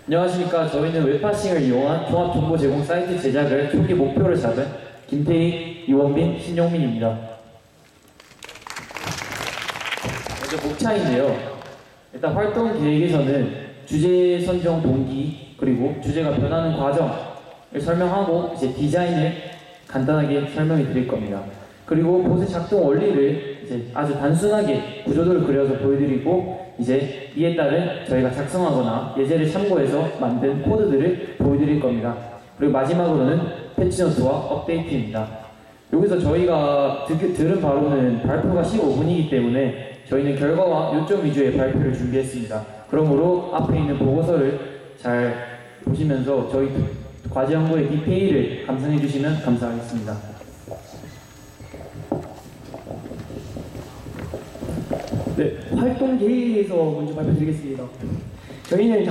안녕하십니까. 저희는 웹파싱을 이용한 종합정보 제공 사이트 제작을 초기 목표로 잡은 김태희, 이원빈, 신용민입니다. 먼저 목차인데요. 일단 활동 계획에서는 주제 선정 동기, 그리고 주제가 변하는 과정을 설명하고 이제 디자인을 간단하게 설명해 드릴 겁니다. 그리고 보스 작동 원리를 이제 아주 단순하게 구조도를 그려서 보여드리고 이제 이에 따른 저희가 작성하거나 예제를 참고해서 만든 코드들을 보여드릴 겁니다. 그리고 마지막으로는 패치노트와 업데이트입니다. 여기서 저희가 들은 바로는 발표가 15분이기 때문에 저희는 결과와 요점 위주의 발표를 준비했습니다. 그러므로 앞에 있는 보고서를 잘 보시면서 저희 과제 연구의 디테일을 감상해 주시면 감사하겠습니다. 네, 활동 계획에서 먼저 발표드리겠습니다. 저희는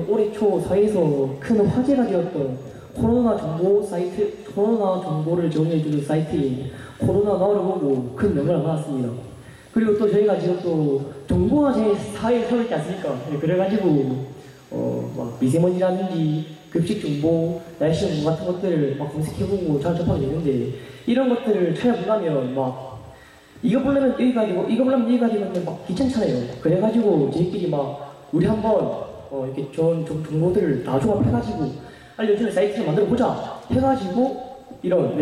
올해 초 사회에서 큰 화제가 되었던 코로나 정보를 정리해주는 사이트인 코로나 나우를 보고 큰 영향을 받았습니다. 그리고 또 저희가 지금 또 정보가 제일 사회에 서있지 않습니까? 네, 그래가지고 막 미세먼지라든지 급식 정보, 날씨 정보 같은 것들을 막 검색해보고 잘 접하게 되는데 이런 것들을 찾아보려면 막 이거 보려면 여기 가지고 이거 보려면 여기 가지고 막 귀찮잖아요. 그래가지고 저희끼리 막 우리 한번 이렇게 좋은 정보들을 다 조합해가지고 알려주는 사이트를 만들어보자 해가지고 이런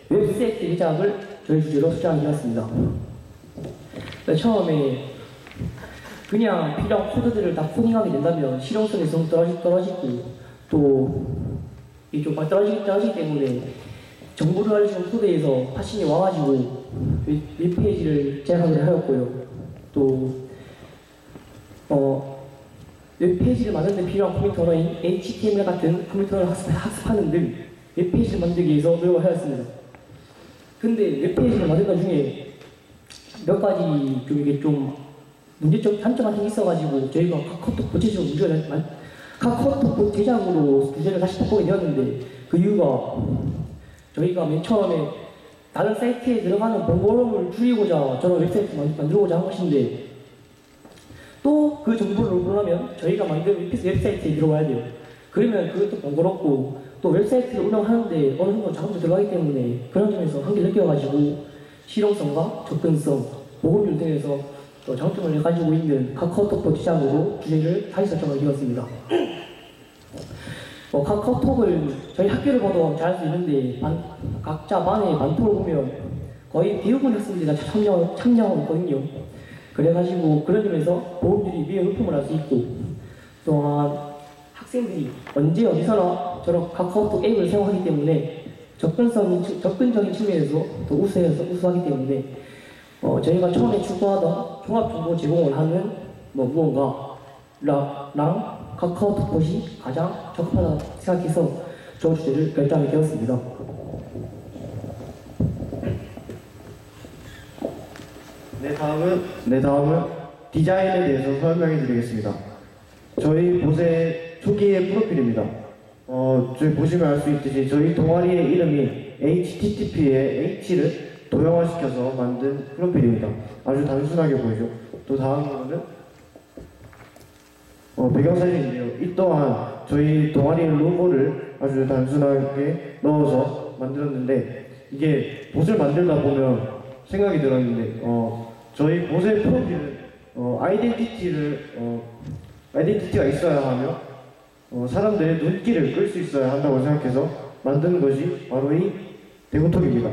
웹사이트 제작을 저희 주제로 수정하게 되었습니다. 처음에 그냥 필요한 코드들을 다 코딩하게 된다면 실용성이 좀 떨어지고 또 이게 좀 많이 떨어지기 때문에 정보를 알려주는 코드에서 파싱이 와가지고 웹페이지를 제작을 하였고요. 또 웹페이지를 만드는 데 필요한 컴퓨터는 HTML 같은 컴퓨터를 학습하는 등 웹페이지를 만들기 위해서 노력을 하였습니다. 근데 웹페이지를 만드는 중에 몇 가지 좀 이게 좀 문제점, 단점 같은 게 있어가지고 저희가 카카오톡 부채식으로 카카오톡 제작으로 주제를 다시 바꾸게 되었는데 그 이유가 저희가 맨 처음에 다른 사이트에 들어가는 번거로움을 줄이고자 저런 웹사이트를 만들고자 한 것인데 또 그 정보를 보려면 저희가 만든 웹사이트에 들어가야 돼요. 그러면 그것도 번거롭고 또 웹사이트를 운영하는데 어느 정도 자금도 들어가기 때문에 그런 점에서 한계를 느껴가지고 실용성과 접근성, 보급률 등에서 또 장점을 가지고 있는 카카오톡 제작으로 주제를 다시 설정하게 되었습니다. 카카오톡을 저희 학교를 봐도 잘할 수 있는데 각자 반의 만톡을 보면 거의 대부분 학생들이 다 참여하고 있거든요. 그래가지고 그런 점에서 보급률이 매우 높음을 알 수 있고 또한 학생들이 언제 어디서나 저런 카카오톡 앱을 사용하기 때문에 접근적인 측면에서 더 우수하기 때문에 저희가 처음에 추구하던 종합정보 제공을 하는 무언가랑 카카오톡 봇이 가장 적합하다 생각해서 저 주제를 결정하게 되었습니다. 다음은 디자인에 대해서 설명해 드리겠습니다. 저희 봇의 초기의 프로필입니다. 저희 보시면 알 수 있듯이 저희 동아리의 이름이 HTTP의 H를 도형화시켜서 만든 프로필입니다. 아주 단순하게 보이죠. 또 다음으로는 배경사진인데요. 이 또한 저희 동아리의 로고를 아주 단순하게 넣어서 만들었는데 이게 봇을 만들다 보면 생각이 들었는데 저희 봇의 프로필은 아이덴티티가 있어야 하며 사람들의 눈길을 끌 수 있어야 한다고 생각해서 만든 것이 바로 이 대고톡입니다.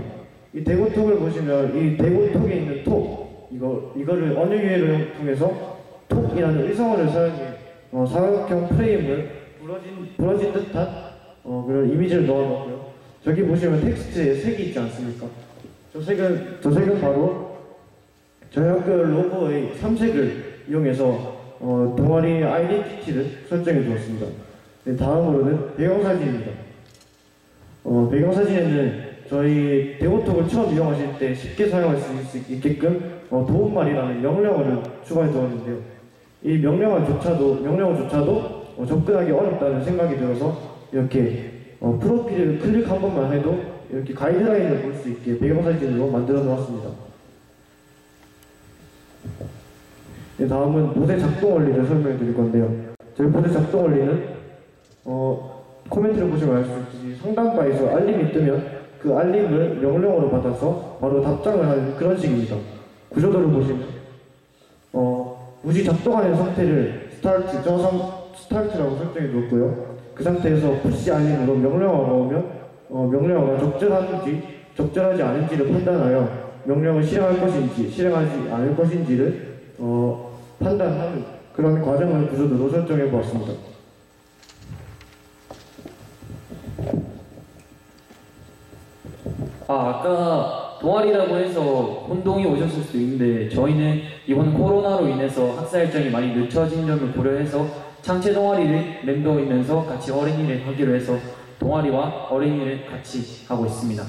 이 대고톡을 보시면 이 대고톡에 있는 톡 이거를 언어 유해를 통해서 톡이라는 의성어를 사용해 사각형 프레임을 부러진 듯한 그런 이미지를 넣어놓고요. 저기 보시면 텍스트에 색이 있지 않습니까? 저 색은 바로 저희 학교 로고의 3색을 이용해서 동아리의 아이덴티티를 설정해 주었습니다. 다음으로는 배경사진입니다. 배경사진에는 저희 대고톡을 처음 이용하실 때 쉽게 사용할 수 있게끔 도움말이라는 명령어를 추가해 두었는데요. 이 명령어조차도 접근하기 어렵다는 생각이 들어서 이렇게 프로필을 클릭 한 번만 해도 이렇게 가이드라인을 볼 수 있게 배경사진으로 만들어 놓았습니다. 다음은 봇의 작동 원리를 설명해 드릴 건데요. 저희 봇의 작동 원리는 코멘트를 보시면 알 수 있듯이 상단바에서 알림이 뜨면 그 알림을 명령어로 받아서 바로 답장을 하는 그런 식입니다. 구조도를 보시면 무지 작동하는 상태를 스타트라고 설정해 두었고요. 그 상태에서 푸시 알림으로 명령어가 오면 명령어가 적절한지 적절하지 않은지를 판단하여 명령을 실행할 것인지 실행하지 않을 것인지를 판단하는 그런 과정을 구조도로 설정해 보았습니다. 아까 동아리라고 해서 혼동이 오셨을 수도 있는데 저희는 이번 코로나로 인해서 학사 일정이 많이 늦춰진 점을 고려해서 창체 동아리를 멤버이면서 같이 어린이를 하기로 해서 동아리와 어린이를 같이 하고 있습니다.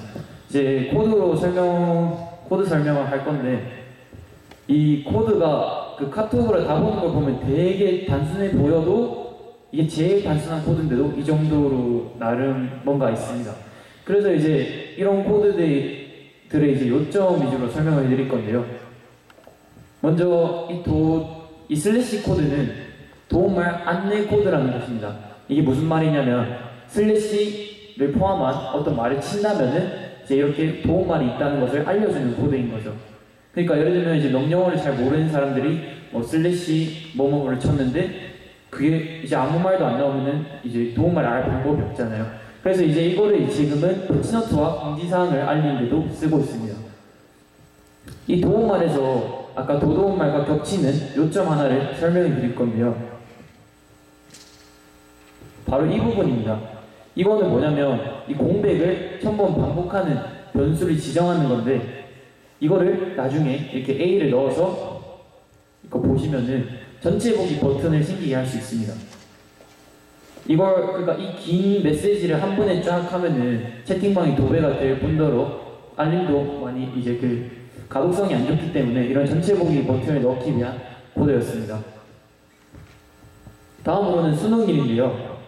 이제 코드 설명을 할 건데 이 코드가 그 카톡으로 다 보는 걸 보면 되게 단순해 보여도 이게 제일 단순한 코드인데도 이 정도로 나름 뭔가 있습니다. 그래서 이제 이런 코드들의 이제 요점 위주로 설명을 해드릴 건데요. 먼저 이 슬래시 코드는 도움말 안내 코드라는 것입니다. 이게 무슨 말이냐면 슬래시를 포함한 어떤 말을 친다면은 이제 이렇게 도움말이 있다는 것을 알려주는 코드인 거죠. 그러니까 예를 들면 이제 명령어를 잘 모르는 사람들이 슬래시 뭐뭐를 쳤는데 그게 이제 아무 말도 안 나오면은 이제 도움말을 알 방법이 없잖아요. 그래서 이제 이거를 지금은 포치노트와 공지사항을 알리는데도 쓰고 있습니다. 이 도움말에서 아까 도도움말과 겹치는 요점 하나를 설명해 드릴 건데요. 바로 이 부분입니다. 이거는 뭐냐면 이 공백을 1000번 반복하는 변수를 지정하는 건데 이거를 나중에 이렇게 A를 넣어서 이거 보시면은 전체 보기 버튼을 생기게 할 수 있습니다. 그러니까 이 긴 메시지를 한 번에 쫙 하면은 채팅방이 도배가 될 뿐더러 알림도 많이 이제 그 가독성이 안 좋기 때문에 이런 전체 보기 버튼을 넣기 위한 코드였습니다. 다음으로는 수능일인데요.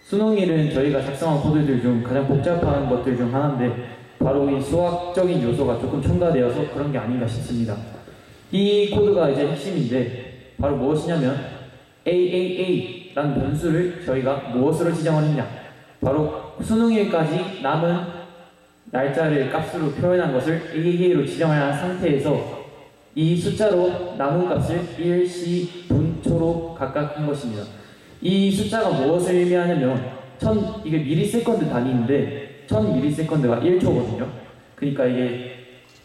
수능일은 저희가 작성한 코드들 중 가장 복잡한 것들 중 하나인데 바로 이 수학적인 요소가 조금 첨가되어서 그런 게 아닌가 싶습니다. 이 코드가 이제 핵심인데 바로 무엇이냐면 AAA라는 변수를 저희가 무엇으로 지정하느냐, 바로 수능일까지 남은 날짜를 값으로 표현한 것을 AAA로 지정을 한 상태에서 이 숫자로 남은 값을 1, 시, 분, 초로 각각 한 것입니다. 이 숫자가 무엇을 의미하냐면 이게 미리세컨드 단위인데 1000ms가 1초거든요. 그러니까 이게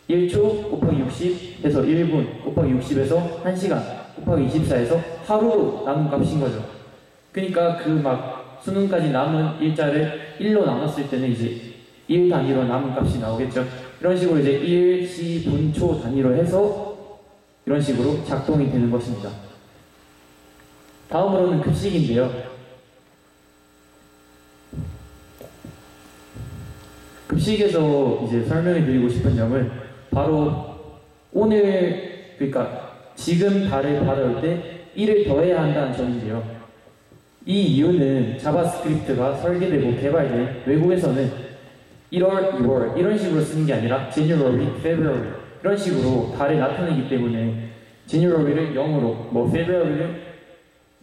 1초 곱하기 60 해서 1분 곱하기 60에서 1시간 곱하기 24에서 하루로 남은 값인 거죠. 그러니까 그 막 수능까지 남은 일자를 1로 나눴을 때는 이제 1 단위로 남은 값이 나오겠죠. 이런 식으로 이제 1, 시, 분, 초 단위로 해서 이런 식으로 작동이 되는 것입니다. 다음으로는 급식인데요. 급식에서 이제 설명해 드리고 싶은 점은 바로 그러니까 지금 달을 받아올 때 1을 더해야 한다는 점인데요. 이 이유는 자바스크립트가 설계되고 개발된 외국에서는 1월, 2월 이런 식으로 쓰는 게 아니라 January, February 이런 식으로 달을 나타내기 때문에 January를 0으로, February를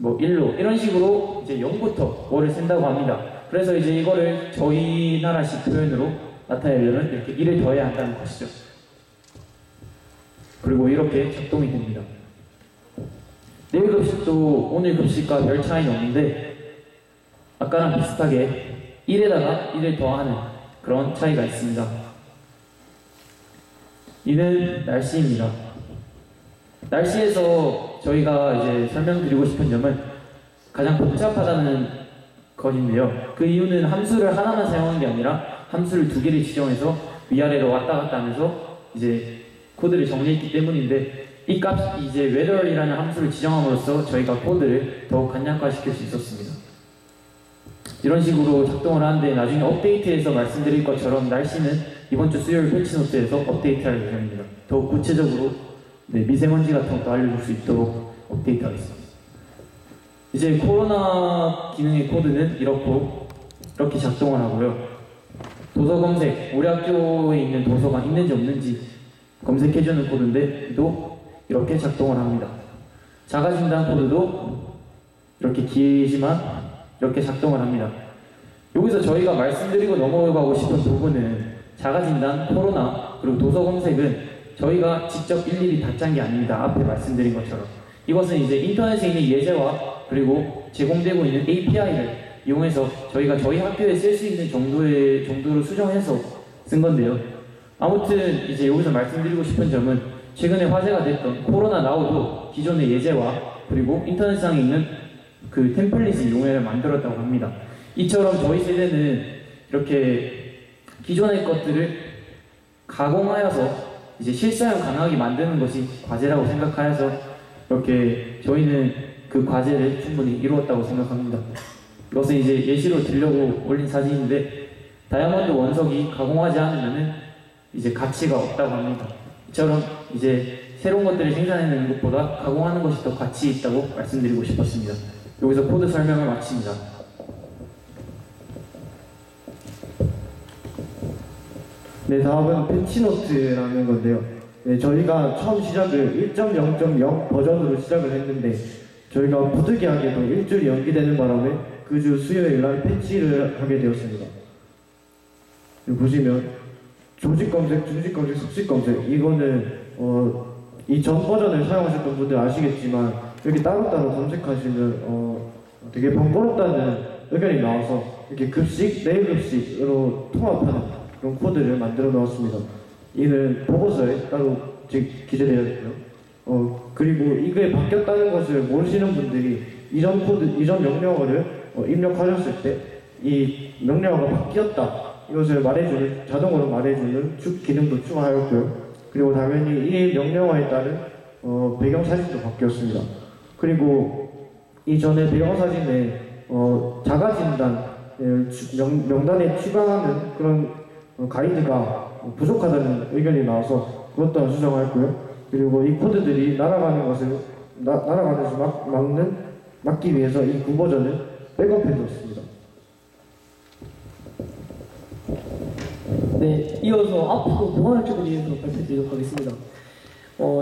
1로 이런 식으로 이제 0부터 월을 쓴다고 합니다. 그래서 이제 이거를 저희 나라식 표현으로 나타내려면 이렇게 1을 더해야 한다는 것이죠. 그리고 이렇게 작동이 됩니다. 내일 급식도 오늘 급식과 별 차이는 없는데 아까랑 비슷하게 1에다가 1을 더하는 그런 차이가 있습니다. 이는 날씨입니다. 날씨에서 저희가 이제 설명드리고 싶은 점은 가장 복잡하다는 것인데요. 그 이유는 함수를 하나만 사용한 게 아니라 함수를 2개를 지정해서 위아래로 왔다 갔다 하면서 이제 코드를 정리했기 때문인데 이 값이 이제 weather이라는 함수를 지정함으로써 저희가 코드를 더욱 간략화시킬 수 있었습니다. 이런 식으로 작동을 하는데 나중에 업데이트에서 말씀드릴 것처럼 날씨는 이번 주 수요일 패치노트에서 업데이트할 예정입니다. 더욱 구체적으로 미세먼지 같은 것도 알려줄 수 있도록 업데이트하겠습니다. 이제 코로나 기능의 코드는 이렇게 작동을 하고요. 도서 검색, 우리 학교에 있는 도서관 있는지 없는지 검색해주는 코드인데 또 이렇게 작동을 합니다. 자가진단 코드도 이렇게 길지만 이렇게 작동을 합니다. 여기서 저희가 말씀드리고 넘어가고 싶은 부분은 자가진단, 코로나, 그리고 도서 검색은 저희가 직접 일일이 다 짠 게 아닙니다. 앞에 말씀드린 것처럼. 이것은 이제 인터넷에 있는 예제와 그리고 제공되고 있는 API를 이용해서 저희가 저희 학교에 쓸 수 있는 정도로 수정해서 쓴 건데요. 아무튼 이제 여기서 말씀드리고 싶은 점은 최근에 화제가 됐던 코로나 나우도 기존의 예제와 그리고 인터넷상에 있는 그 템플릿을 이용해 만들었다고 합니다. 이처럼 저희 세대는 이렇게 기존의 것들을 가공하여서 이제 실사용 가능하게 만드는 것이 과제라고 생각하여서 이렇게 저희는 그 과제를 충분히 이루었다고 생각합니다. 이것은 이제 예시로 들려고 올린 사진인데 다이아몬드 원석이 가공하지 않으면은 이제 가치가 없다고 합니다. 이처럼 이제 새로운 것들을 생산해내는 것보다 가공하는 것이 더 가치 있다고 말씀드리고 싶었습니다. 여기서 코드 설명을 마칩니다. 네, 다음은 패치노트라는 건데요. 네, 저희가 처음 시작을 1.0.0 버전으로 시작을 했는데 저희가 부득이하게도 일주일이 연기되는 바람에 그 주 수요일 날 패치를 하게 되었습니다. 여기 보시면 조직 검색, 중직 검색, 습식 검색 이거는 이 전 버전을 사용하셨던 분들 아시겠지만 이렇게 따로따로 검색하시면 되게 번거롭다는 의견이 나와서 이렇게 급식, 내일 급식으로 통합하는 그런 코드를 만들어 놓았습니다. 이는 보고서에 따로 기재되어 있고요. 그리고 이게 바뀌었다는 것을 모르시는 분들이 이전 코드, 이전 명령어를 입력하셨을 때 이 명령어가 바뀌었다 이것을 말해주는, 자동으로 말해주는 기능도 추가하였고요. 그리고 당연히 이 명령어에 따른 배경 사진도 바뀌었습니다. 그리고 이전에 배경 사진에 자가 진단 명단에 추가하는 그런 가이드가 부족하다는 의견이 나와서 그것도 수정하였고요. 그리고 이 코드들이 날아가는 것을 막기 위해서 이 구버전을 백업해뒀습니다. 네, 이어서 앞으로 뭐 할 점에 대해서 발표드리도록 하겠습니다.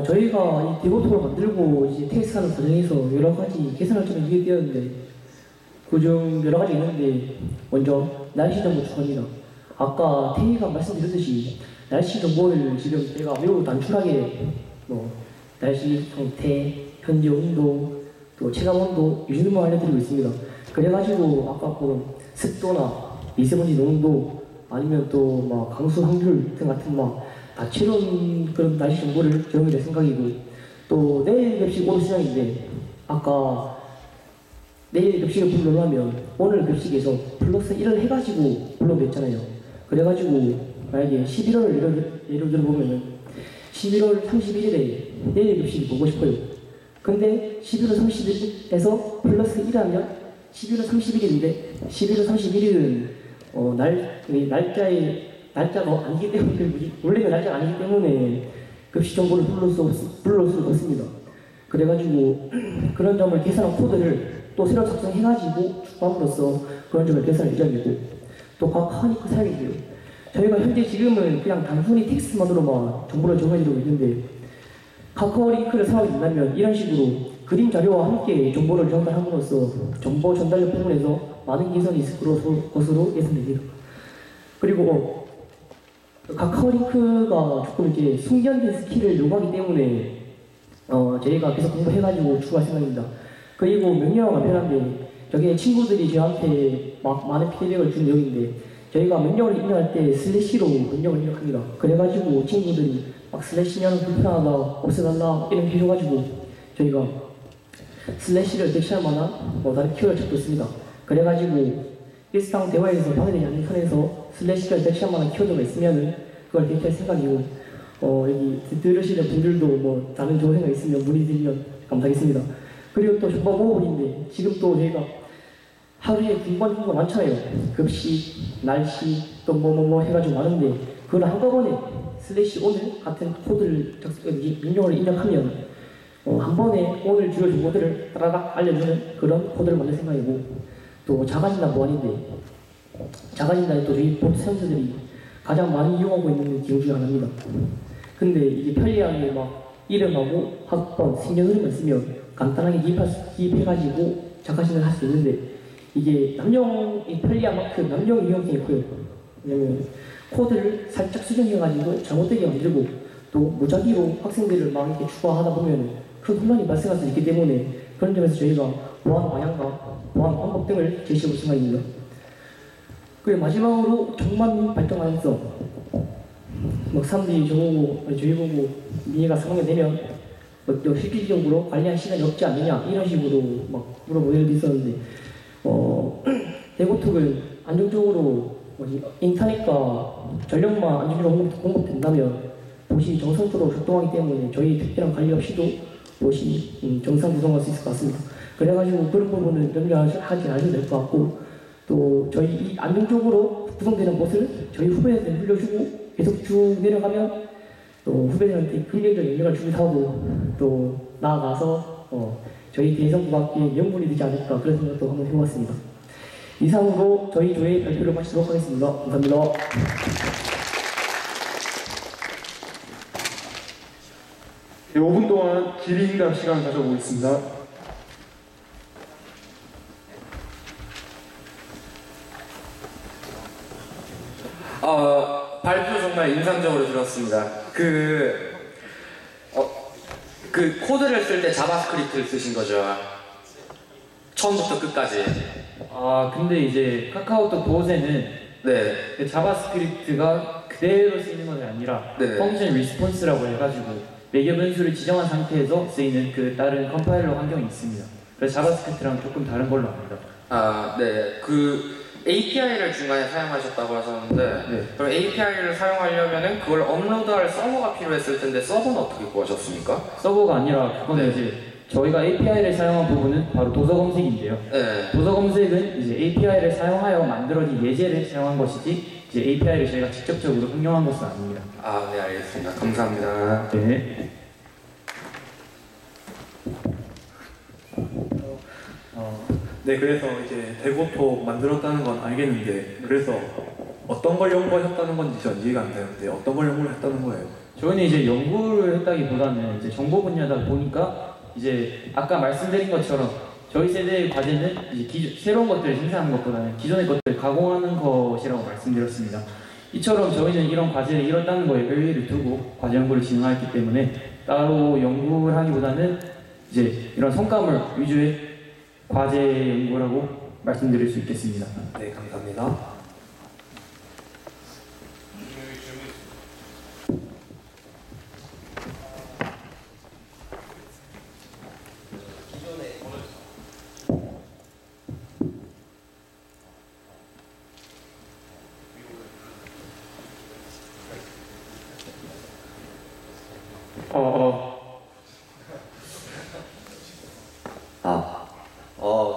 저희가 이 디보톡을 만들고 이제 테스트하는 과정에서 여러 가지 개선할 점이 유입되었는데 그중 여러 가지 있는데 먼저 날씨 정보 추가입니다. 아까 태희가 말씀드렸듯이 날씨 정보를 지금 제가 매우 단순하게 날씨 상태, 현재 온도, 또 체감 온도 이 정도만 알려드리고 있습니다. 그래가지고 아까 본 습도나 미세먼지 농도 아니면 또 막 강수 확률 등 같은 막 다채로운 그런 날씨 정보를 제공해 줄 생각이고 또 내일 급식 오늘 시작인데 아까 내일 급식을 불러놓으면 오늘 급식에서 플러스 1을 해가지고 불러냈잖아요. 그래가지고 만약에 11월 예를 들어보면은 11월 31일에 내일 급식이 보고 싶어요. 근데 11월 30일에서 플러스 1하면 11월 31일인데 11월 31일은 날짜가 아니기 때문에 원래는 날짜가 아니기 때문에 급식 정보를 불러올 수 없습니다. 그래가지고 그런 점을 계산한 코드를 또 새로 작성해가지고 추가함으로써 그런 점을 계산할 예정이고 또 카카오니크 사용이고요. 저희가 현재 지금은 그냥 단순히 텍스트만으로만 정보를 정해드리고 있는데 카카오링크를 사용한다면 이런 식으로 그림 자료와 함께 정보를 전달함으로써 정보 전달력 부분에서 많은 개선이 있을 것으로 예상됩니다. 그리고 카카오링크가 조금 이제 숙련된 스킬을 요구하기 때문에 저희가 계속 공부해가지고 추가할 생각입니다. 그리고 명령어가 편한데 저게 친구들이 저한테 막 많은 피드백을 준 내용인데 저희가 명령어를 입력할 때 슬래시로 명령어를 입력합니다. 그래가지고 친구들이 막 슬래시면 불편하다, 없애달라 이런 해줘가지고 저희가 슬래시를 대체할 만한 다른 키워드를 찾고 있습니다. 그래가지고 일상 대화에서 방해되지 않는 선에서 슬래시를 대체할 만한 키워드가 있으면은 그걸 대체할 생각이고 여기 들으시는 분들도 다른 좋은 생각 있으면 문의 드리면 감사하겠습니다. 그리고 또 정보 모으기인데 지금 또 저희가 하루에 공부하는 공부가 많잖아요. 급식, 날씨, 또 뭐 해가지고 많은데 그걸 한꺼번에 슬래시 오늘 같은 코드를 명령어를 입력하면 한 번에 오늘 주요 정보들을 따라락 알려주는 그런 코드를 만들 생각이고 또 자가진단 보안인데 자가진단이 또 저희 보트 사용자들이 가장 많이 이용하고 있는 기능 중에 하나입니다. 근데 이게 편리하게 막 이름하고 학번, 생년월일만 쓰면 간단하게 기입해가지고 자가진단을 할 수 있는데 이게 남용이 편리한 만큼 남용 위험성이 커요. 왜냐면 코드를 살짝 수정해가지고 잘못되게 만들고 또 무작위로 학생들을 막 이렇게 추가하다 보면 큰 혼란이 발생할 수 있기 때문에 그런 점에서 저희가 보안 방향과 보안 방법 등을 제시해볼 생각입니다. 그리고 마지막으로 정만 발전 가능성. 막 사람들이 저희 보고 민의가 상황이 되면 실질적으로 관리할 시간이 없지 않느냐 이런 식으로 막 물어보는 일도 있었는데 대고톡은 안정적으로 인터넷과 전력만 안정적으로 공급된다면 봇이 정상적으로 작동하기 때문에 저희 특별한 관리 없이도 봇이 정상 구성할 수 있을 것 같습니다. 그래가지고 그런 부분은 염려하지 않으셔도 될 것 같고 또 저희 이 안정적으로 구성되는 봇을 저희 후배들한테 물려주고 계속 쭉 내려가면 또 후배들한테 긍정적인 영향을 주기도 하고 또 나아가서 저희 대성국악계의 명분이 되지 않을까 그런 생각도 한번 해보았습니다. 이상으로 저희 조의 발표를 마치도록 하겠습니다. 감사합니다. 네, 5분 동안 질의응답 시간 가져보겠습니다. 발표 정말 인상적으로 들었습니다. 그 코드를 쓸 때 자바스크립트를 쓰신 거죠? 처음부터 끝까지. 근데 이제 카카오톡 봇에는 네. 그 자바스크립트가 그대로 쓰이는 것이 아니라 네. 펑션 리스폰스라고 해가지고 매개 변수를 지정한 상태에서 쓰이는 그 다른 컴파일러 환경이 있습니다. 그래서 자바스크립트랑 조금 다른 걸로 압니다. 네. 그 API를 중간에 사용하셨다고 하셨는데 네. 그럼 API를 사용하려면은 그걸 업로드할 서버가 필요했을 텐데 서버는 어떻게 구하셨습니까? 서버가 아니라 그거는 네. 이제 저희가 API를 사용한 부분은 바로 도서 검색인데요. 네. 도서 검색은 이제 API를 사용하여 만들어진 예제를 사용한 것이지 이제 API를 저희가 직접적으로 응용한 것은 아닙니다. 네, 알겠습니다. 감사합니다. 네. 네, 그래서 이제 대고톡 만들었다는 건 알겠는데 그래서 어떤 걸 연구하셨다는 건지 전 이해가 안 되는데 어떤 걸 연구를 했다는 거예요? 저희는 이제 연구를 했다기보다는 이제 정보 분야다 보니까 이제 아까 말씀드린 것처럼 저희 세대의 과제는 이제 새로운 것들을 생산하는 것보다는 기존의 것들을 가공하는 것이라고 말씀드렸습니다. 이처럼 저희는 이런 과제를 이뤘다는 거에 의의를 두고 과제 연구를 진행하였기 때문에 따로 연구를 하기보다는 이제 이런 성과물 위주의 과제 연구라고 말씀드릴 수 있겠습니다. 네, 감사합니다.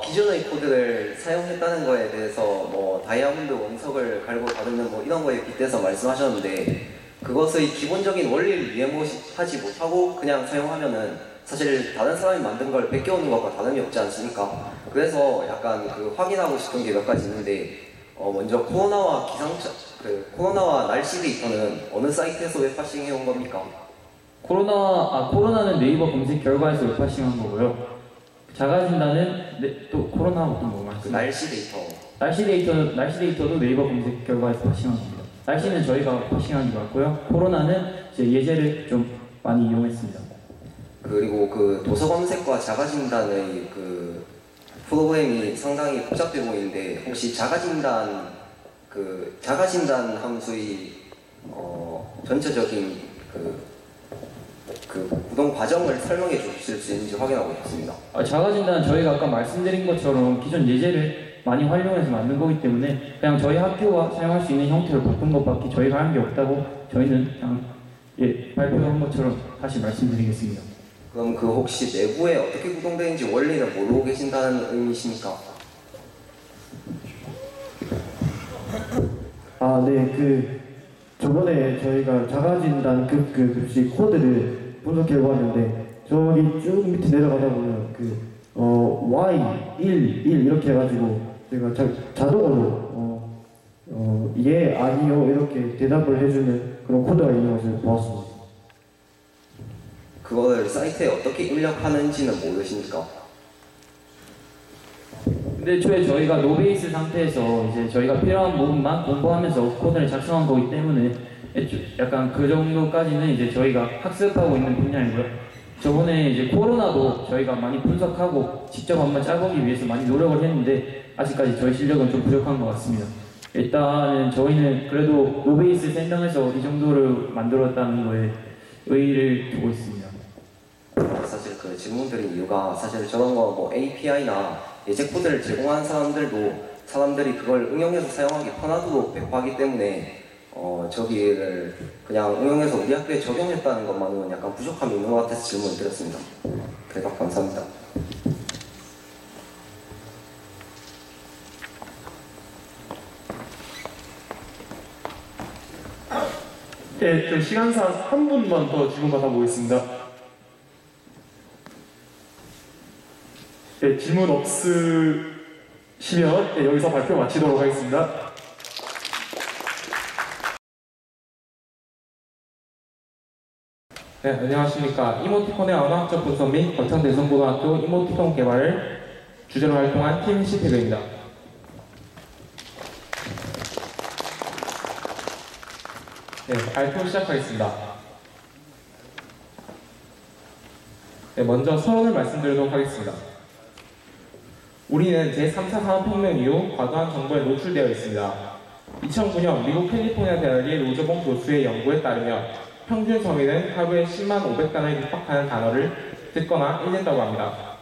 기존의 코드를 사용했다는 거에 대해서 뭐 다이아몬드 원석을 갈고 다루는 뭐 이런 거에 빗대서 말씀하셨는데 그것의 기본적인 원리를 이해하지 못하고 그냥 사용하면은 사실 다른 사람이 만든 걸 베껴오는 것과 다름이 없지 않습니까? 그래서 약간 그 확인하고 싶은 게 몇 가지 있는데 먼저 코로나와 날씨 데이터는 어느 사이트에서 웹하싱 해온 겁니까? 코로나는 네이버 검색 결과에서 웹하싱한 거고요. 자가진단은 또 코로나하고 또 뭐 말씀? 날씨 데이터. 날씨 데이터도 네이버 검색 결과에서 파싱한 겁니다. 날씨는 저희가 파싱한 게 맞고요. 코로나는 이제 예제를 좀 많이 이용했습니다. 그리고 그 도서 검색과 자가진단의 그 프로그램이 상당히 복잡해 보이는데 혹시 자가진단 함수의 전체적인 그 구동 과정을 설명해 주실 수 있는지 확인하고 싶습니다. 자가진단은 저희가 아까 말씀드린 것처럼 기존 예제를 많이 활용해서 만든 거기 때문에 그냥 저희 학교가 사용할 수 있는 형태로 바꾼 것밖에 저희가 한 게 없다고 저희는 그냥 발표한 것처럼 다시 말씀드리겠습니다. 그럼 그 혹시 내부에 어떻게 구동되는지 원리는 모르고 계신다는 의미십니까? 네, 저번에 저희가 자가진단 급식 코드를 분석해보았는데 저기 쭉 밑에 내려가다 보면 Y 1 이렇게 해가지고 저희가 자동으로 예 아니요 이렇게 대답을 해주는 그런 코드가 있는 것을 보았습니다. 그거를 사이트에 어떻게 입력하는지는 모르십니까? 근데 애초에 저희가 노베이스 상태에서 이제 저희가 필요한 부분만 공부하면서 코드를 작성한 거기 때문에 약간 그 정도까지는 이제 저희가 학습하고 있는 분야이고요. 저번에 이제 코로나도 저희가 많이 분석하고 직접 한번 짜보기 위해서 많이 노력을 했는데 아직까지 저희 실력은 좀 부족한 것 같습니다. 일단은 저희는 그래도 노베이스 3명에서 이 정도를 만들었다는 거에 의의를 두고 있습니다. 사실 그 질문 드린 이유가 사실 저런 거 뭐 API나 예제 코드를 제공하는 사람들이 그걸 응용해서 사용하기 편하도록 배포하기 때문에 저기를 그냥 응용해서 우리 학교에 적용했다는 것만으로는 약간 부족함이 있는 것 같아서 질문을 드렸습니다. 대답 감사합니다. 네, 좀 시간상 한 분만 더 질문 받아보겠습니다. 네, 질문 없으시면 네, 여기서 발표 마치도록 하겠습니다. 네, 안녕하십니까. 이모티콘의 언어학적 분석 및 거창대성고등학교 이모티콘 개발을 주제로 활동한 팀 CPB입니다. 네, 발표 시작하겠습니다. 네, 먼저 서론을 말씀드리도록 하겠습니다. 우리는 제3차 산업혁명 이후 과도한 정보에 노출되어 있습니다. 2009년 미국 캘리포니아 대학의 로저봉 교수의 연구에 따르면 평균 서민은 하루에 10만 500단어에 육박하는 단어를 듣거나 읽는다고 합니다.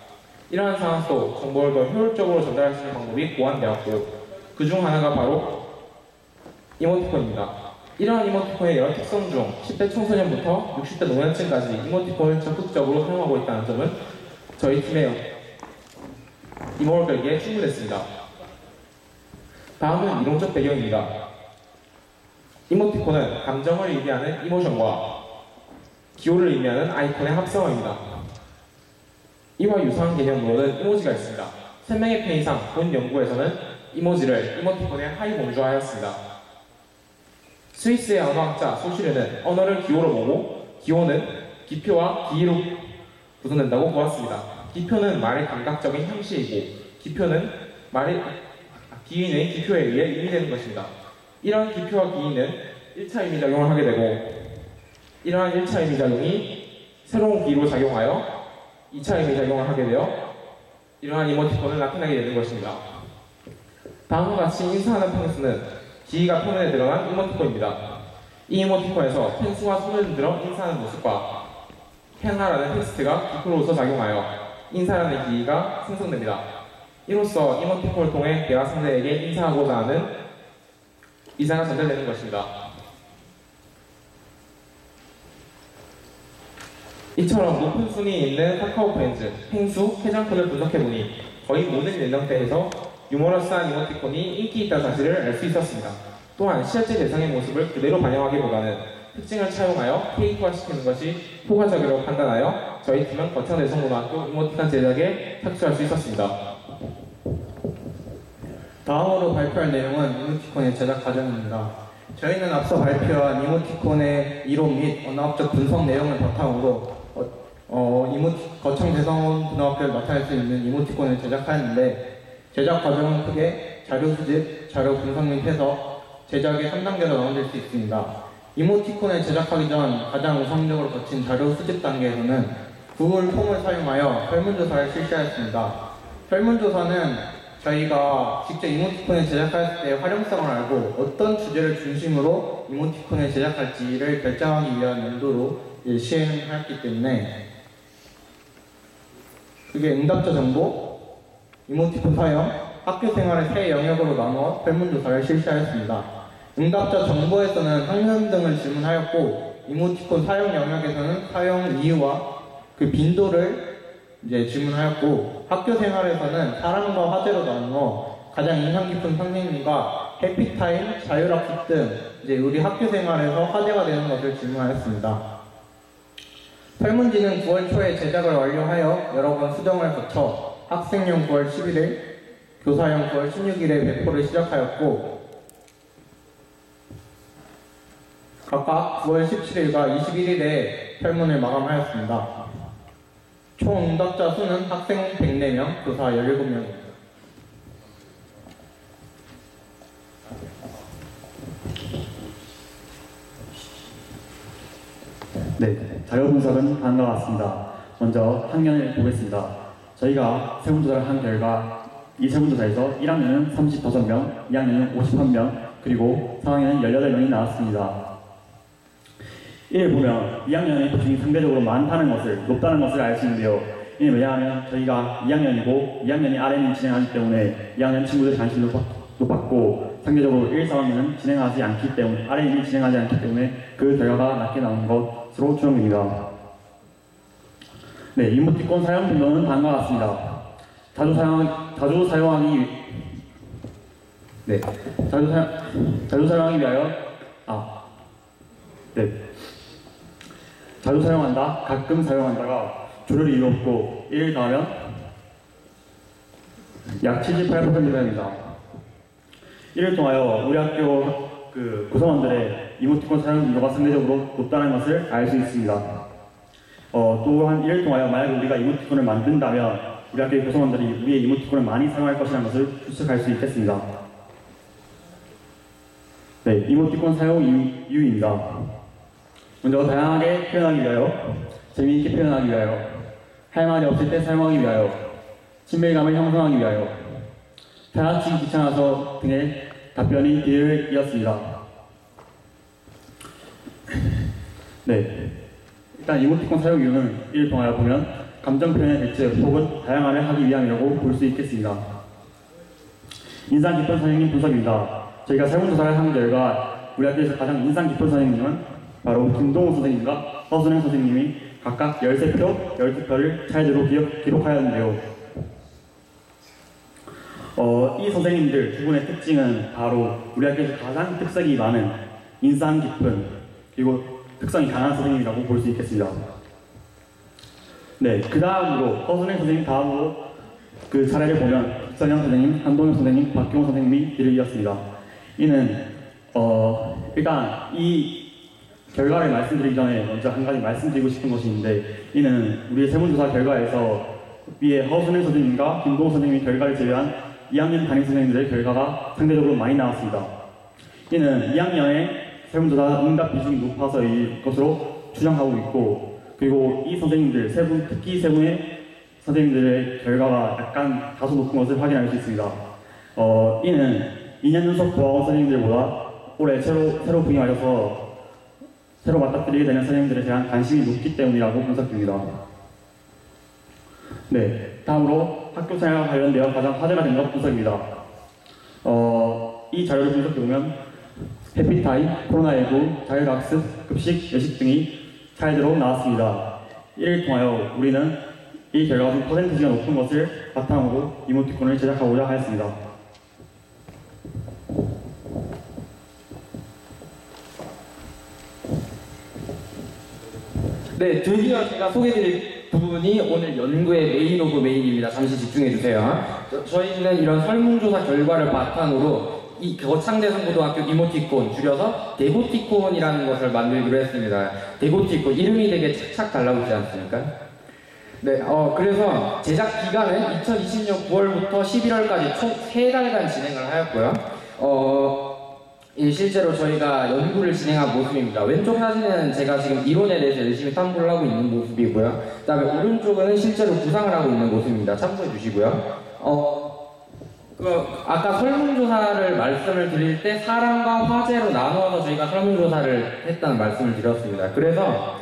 이러한 상황 속 정보를 더 효율적으로 전달할 수 있는 방법이 고안되었고 그 중 하나가 바로 이모티콘입니다. 이러한 이모티콘의 여러 특성 중 10대 청소년부터 60대 노년층까지 이모티콘을 적극적으로 사용하고 있다는 점은 저희 팀의 이목을 끌기에 충분했습니다. 다음은 이론적 배경입니다. 이모티콘은 감정을 의미하는 이모션과 기호를 의미하는 아이콘의 합성어입니다. 이와 유사한 개념으로는 이모지가 있습니다. 3명의 편 이상 본 연구에서는 이모지를 이모티콘에 하이봉주하였습니다. 스위스의 언어학자 소슈르는 언어를 기호로 보고 기호는 기표와 기의로 구성된다고 보았습니다. 기표는 말의 감각적인 형식이고 기의는 기표에 의해 의미되는 것입니다. 이러한 기표와 기의는 1차 의미작용을 하게 되고 이러한 1차 의미작용이 새로운 기로 작용하여 2차 의미작용을 하게 되어 이러한 이모티콘을 나타내게 되는 것입니다. 다음과 같이 인사하는 펭수는 기의가 표면에 드러난 이모티콘입니다. 이 이모티콘에서 펭수가 손을 흔들어 인사하는 모습과 팽하라는 텍스트가 기표로서 작용하여 인사라는 기의가 생성됩니다. 이로써 이모티콘을 통해 대화 상대에게 인사하고자 하는 이상가 전달되는 것입니다. 이처럼 높은 순위에 있는 카카오 프렌즈, 펭수, 해장콘을 분석해보니 거의 모든 연령대에서 유머러스한 이모티콘이 인기 있다는 사실을 알 수 있었습니다. 또한 실제 대상의 모습을 그대로 반영하기보다는 특징을 차용하여 캐릭터화시키는 것이 효과적이라고 판단하여 저희 팀은 거창대성고등학교 이모티콘 제작에 착수할 수 있었습니다. 다음으로 발표할 내용은 이모티콘의 제작 과정입니다. 저희는 앞서 발표한 이모티콘의 이론 및 언어학적 분석 내용을 바탕으로 거창대성고등학교를 나타낼 수 있는 이모티콘을 제작하였는데 제작 과정은 크게 자료 수집, 자료 분석 및 해석, 제작의 3단계로 나눠질 수 있습니다. 이모티콘을 제작하기 전 가장 우선적으로 거친 자료 수집 단계에서는 구글 폼을 사용하여 설문조사를 실시하였습니다. 설문조사는 저희가 직접 이모티콘을 제작할 때 활용성을 알고 어떤 주제를 중심으로 이모티콘을 제작할지를 결정하기 위한 용도로 시행하였기 때문에 그게 응답자 정보, 이모티콘 사용, 학교 생활의 세 영역으로 나누어 설문조사를 실시하였습니다. 응답자 정보에서는 학년 등을 질문하였고 이모티콘 사용 영역에서는 사용 이유와 그 빈도를 질문하였고 학교 생활에서는 사랑과 화제로 나누어 가장 인상 깊은 선생님과 해피타임, 자율학습 등 우리 학교 생활에서 화제가 되는 것을 질문하였습니다. 설문지는 9월 초에 제작을 완료하여 여러 번 수정을 거쳐 학생용 9월 11일, 교사용 9월 16일에 배포를 시작하였고 각각 9월 17일과 21일에 설문을 마감하였습니다. 총 응답자 수는 학생 104명, 교사 17명입니다. 네, 자료 분석은 다음과 같습니다. 먼저 학년을 보겠습니다. 저희가 세분조사를 한 결과 이 세분조사에서 1학년은 35명, 2학년은 51명, 그리고 4학년은 18명이 나왔습니다. 이를 보면 2학년의 비중이 상대적으로 많다는 것을, 높다는 것을 알 수 있는데요. 이는 왜냐하면 저희가 2학년이고 2학년이 RM이 진행하기 때문에 2학년 친구들의 관심도 높았고 상대적으로 1, 4학년은 진행하지 않기 때문에 RM이 진행하지 않기 때문에 그 결과가 낮게 나온 것으로 추정됩니다. 네, 이모티콘 사용 빈도는 다음과 같습니다. 자주 사용하기 위하여 자주 사용한다, 가끔 사용한다가 주를 이루었고 1을 더하면 약 78%가 됩니다. 이를 통하여 우리 학교 구성원들의 이모티콘 사용 빈도가 상대적으로 높다는 것을 알 수 있습니다. 또한 이를 통하여 만약 우리가 이모티콘을 만든다면 우리 학교의 구성원들이 우리의 이모티콘을 많이 사용할 것이라는 것을 추측할 수 있겠습니다. 네, 이모티콘 사용 이유입니다. 먼저 다양하게 표현하기 위하여, 재미있게 표현하기 위하여, 할 말이 없을 때 사용하기 위하여, 친밀감을 형성하기 위하여, 타야치 귀찮아서 등의 답변이 뒤를 이었습니다. 네, 일단 이모티콘 사용 이유는 이를 통하여 보면 감정 표현의 대체 혹은 다양함을 하기 위함이라고 볼 수 있겠습니다. 인상 깊은 선생님 분석입니다. 저희가 설문조사를 한 결과 우리 학교에서 가장 인상 깊은 선생님은 바로 김동우 선생님과 허순행 선생님이 각각 13표, 12표를 차례대로 기록하였는데요. 이 선생님들 두 분의 특징은 바로 우리 학교에서 가장 특색이 많은 인상 깊은 그리고 특성이 강한 선생님이라고 볼 수 있겠습니다. 네, 그 다음으로 허순행 선생님 다음으로 그 차례를 보면 박선영 선생님, 한동혁 선생님, 박경호 선생님이 뒤를 이었습니다. 이는 일단 이 결과를 말씀드리기 전에 먼저 한 가지 말씀드리고 싶은 것이 있는데 이는 우리의 세분조사 결과에서 위에 허순행 선생님과 김동호 선생님의 결과를 제외한 2학년 담임 선생님들의 결과가 상대적으로 많이 나왔습니다. 이는 2학년의 세분조사 응답 비중이 높아서일 것으로 추정하고 있고 그리고 이 선생님들 특히 세 분의 선생님들의 결과가 약간 다소 높은 것을 확인할 수 있습니다. 이는 2년 연속 보학원 선생님들보다 올해 새로 부임하셔서 새로 맞닥뜨리게 되는 선생님들에 대한 관심이 높기 때문이라고 분석됩니다. 네, 다음으로 학교 생활과 관련되어 가장 화제가 된 것 분석입니다. 이 자료를 분석해보면 해피타임, 코로나19, 자율학습, 급식, 외식 등이 차례대로 나왔습니다. 이를 통하여 우리는 이 결과가 좀 퍼센티지가 높은 것을 바탕으로 이모티콘을 제작하고자 하였습니다. 네, 드디어 제가 소개해드릴 부분이 오늘 연구의 메인 오브 메인입니다. 잠시 집중해주세요. 저희는 이런 설문조사 결과를 바탕으로 이 거창대성고등학교 이모티콘, 줄여서 데고티콘이라는 것을 만들기로 했습니다. 데고티콘, 이름이 되게 착착 달라붙지 않습니까? 네, 그래서 제작 기간은 2020년 9월부터 11월까지 총 3달간 진행을 하였고요. 실제로 저희가 연구를 진행한 모습입니다. 왼쪽 사진은 제가 지금 이론에 대해서 열심히 탐구를 하고 있는 모습이고요. 그 다음에 오른쪽은 실제로 구상을 하고 있는 모습입니다. 참고해 주시고요. 아까 설문조사를 말씀을 드릴 때 사람과 화제로 나누어서 저희가 설문조사를 했다는 말씀을 드렸습니다. 그래서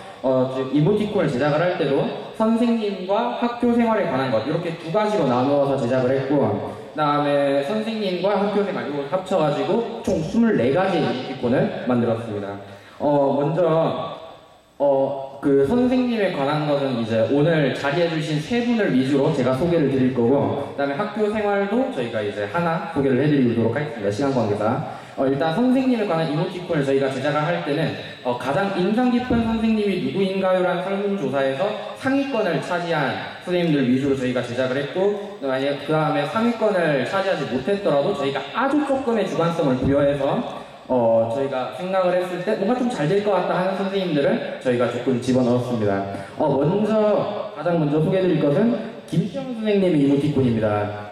이모티콘을 제작을 할 때도 선생님과 학교 생활에 관한 것 이렇게 두 가지로 나누어서 제작을 했고 그 다음에 선생님과 학교 생활 이걸 합쳐가지고 총 24가지의 이모티콘을 만들었습니다. 먼저 그 선생님에 관한 것은 이제 오늘 자리해주신 세 분을 위주로 제가 소개를 드릴 거고 그 다음에 학교 생활도 저희가 이제 하나 소개를 해드리도록 하겠습니다. 시간 관계상 일단 선생님에 관한 이모티콘을 저희가 제작을 할 때는 가장 인상 깊은 선생님이 누구인가요? 라는 설문조사에서 상위권을 차지한 선생님들 위주로 저희가 제작을 했고 그 다음에 상위권을 차지하지 못했더라도 저희가 아주 조금의 주관성을 부여해서 저희가 생각을 했을 때 뭔가 좀 잘 될 것 같다 하는 선생님들을 저희가 조금 집어넣었습니다. 가장 먼저 소개해드릴 것은 김시영 선생님의 이모티콘입니다.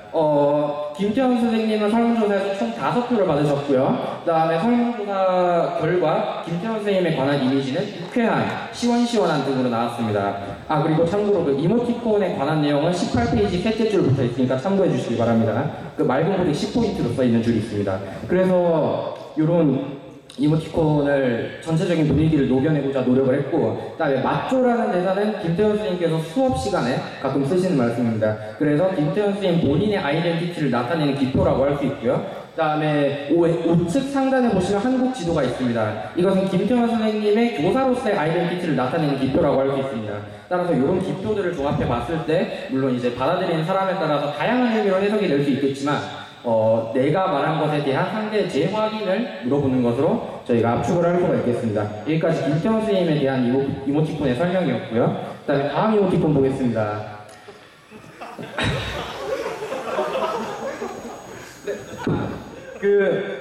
김태현 선생님은 설문조사에서 총 5표를 받으셨고요. 그 다음에 설문조사 결과 김태현 선생님에 관한 이미지는 유쾌한, 시원시원한 등으로 나왔습니다. 아, 그리고 참고로 그 이모티콘에 관한 내용은 18페이지 셋째 줄 붙어 있으니까 참고해 주시기 바랍니다. 그 맑은 고딕 10포인트로 써 있는 줄이 있습니다. 그래서 이런 이모티콘을 전체적인 분위기를 녹여내고자 노력을 했고, 그다음에 맞조라는 대사는 김태현 선생님께서 수업 시간에 가끔 쓰시는 말씀입니다. 그래서 김태현 선생님 본인의 아이덴티티를 나타내는 기표라고 할 수 있고요. 그다음에 우측 상단에 보시면 한국 지도가 있습니다. 이것은 김태현 선생님의 교사로서의 아이덴티티를 나타내는 기표라고 할 수 있습니다. 따라서 이런 기표들을 종합해 봤을 때 물론 이제 받아들이는 사람에 따라서 다양한 의미로 해석이 될 수 있겠지만 내가 말한 것에 대한 상대의 재확인을 물어보는 것으로 저희가 압축을 할 수가 있겠습니다. 여기까지 김태형 선생님에 대한 이모티콘의 설명이었고요. 그 다음에 다음 이모티콘 보겠습니다.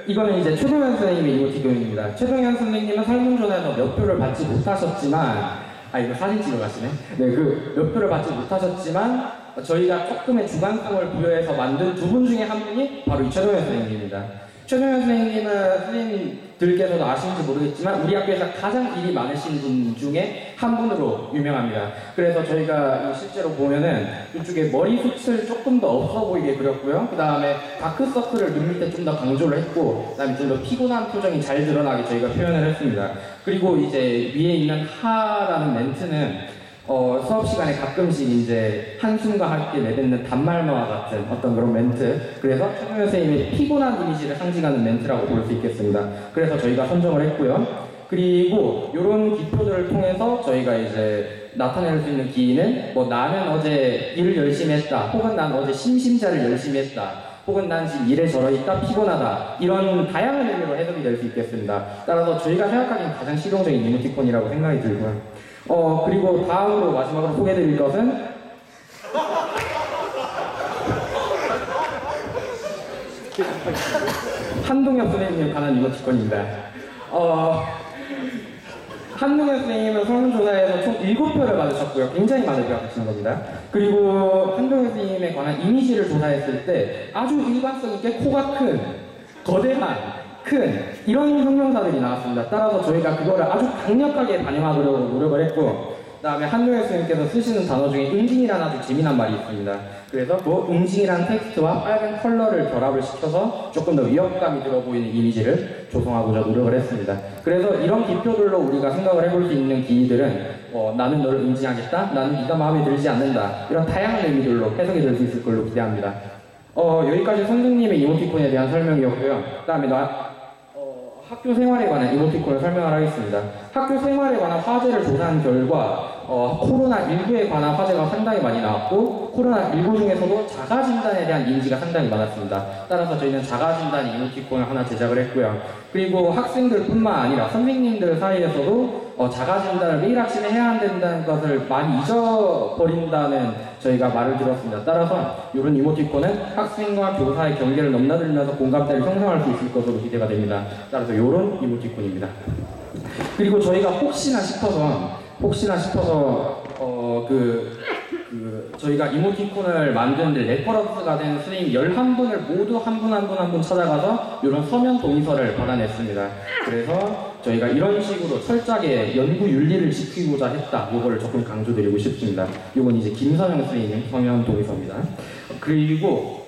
이거는 이제 최동현 선생님의 이모티콘입니다. 최동현 선생님은 설문조사에서 몇 표를 받지 못하셨지만, 이거 사진 찍어 가시네. 네, 몇 표를 받지 못하셨지만, 저희가 조금의 주관성을 부여해서 만든 두 분 중에 한 분이 바로 이 최동현 선생님입니다. 최동현 선생님은 선생님들께서도 아시는지 모르겠지만 우리 학교에서 가장 일이 많으신 분 중에 한 분으로 유명합니다. 그래서 저희가 실제로 보면은 이쪽에 머리숱을 조금 더 없어 보이게 그렸고요. 그 다음에 다크서클을 눈 밑에 좀 더 강조를 했고, 그 다음에 좀 더 피곤한 표정이 잘 드러나게 저희가 표현을 했습니다. 그리고 이제 위에 있는 하라는 멘트는 수업 시간에 가끔씩 이제 한숨과 함께 내뱉는 단말마와 같은 어떤 그런 멘트, 그래서 최동현 선생님의 피곤한 이미지를 상징하는 멘트라고 볼 수 있겠습니다. 그래서 저희가 선정을 했고요. 그리고 이런 기표들을 통해서 저희가 이제 나타낼 수 있는 기인은 나는 어제 일을 열심히 했다, 혹은 난 어제 심심자를 열심히 했다, 혹은 난 지금 일에 절어있다, 피곤하다, 이런 다양한 의미로 해석이 될 수 있겠습니다. 따라서 저희가 생각하기엔 가장 실용적인 이모티콘이라고 생각이 들고요. 그리고 다음으로 마지막으로 소개해드릴 것은 한동혁 선생님에 관한 이모티콘입니다. 한동혁 선생님은 설문조사에서 총 7표를 받으셨고요. 굉장히 많은 표를 받으신 겁니다. 그리고 한동혁 선생님에 관한 이미지를 조사했을 때 아주 일관성 있게 코가 큰, 거대한, 이런 형용사들이 나왔습니다. 따라서 저희가 그거를 아주 강력하게 반영하려고 노력을 했고, 그 다음에 한동혁 선생님께서 쓰시는 단어 중에 응징이라는 아주 재미난 말이 있습니다. 그래서 그 응징이라는 텍스트와 빨간 컬러를 결합을 시켜서 조금 더 위협감이 들어 보이는 이미지를 조성하고자 노력을 했습니다. 그래서 이런 기표들로 우리가 생각을 해볼 수 있는 기들은 나는 너를 응징하겠다, 나는 네가 마음에 들지 않는다, 이런 다양한 의미들로 해석이 될 수 있을 걸로 기대합니다. 여기까지 선생님의 이모티콘에 대한 설명이었고요. 그 다음에 학교 생활에 관한 이모티콘을 설명을 하겠습니다. 학교 생활에 관한 화제를 조사한 결과 코로나19에 관한 화제가 상당히 많이 나왔고, 코로나19 중에서도 자가진단에 대한 인지가 상당히 많았습니다. 따라서 저희는 자가진단 이모티콘을 하나 제작을 했고요. 그리고 학생들뿐만 아니라 선생님들 사이에서도 자가진단을 매일 아침에 해야 된다는 것을 많이 잊어버린다는 저희가 말을 들었습니다. 따라서 이런 이모티콘은 학생과 교사의 경계를 넘나들면서 공감대를 형성할 수 있을 것으로 기대가 됩니다. 따라서 이런 이모티콘입니다. 그리고 저희가 혹시나 싶어서 저희가 이모티콘을 만드는데 레퍼런스가 된 선생님 11분을 모두 한 분 한 분 찾아가서 이런 서면 동의서를 받아냈습니다. 그래서 저희가 이런 식으로 철저하게 연구 윤리를 지키고자 했다. 이거를 조금 강조드리고 싶습니다. 이건 이제 김선영 선생님 서면 동의서입니다. 그리고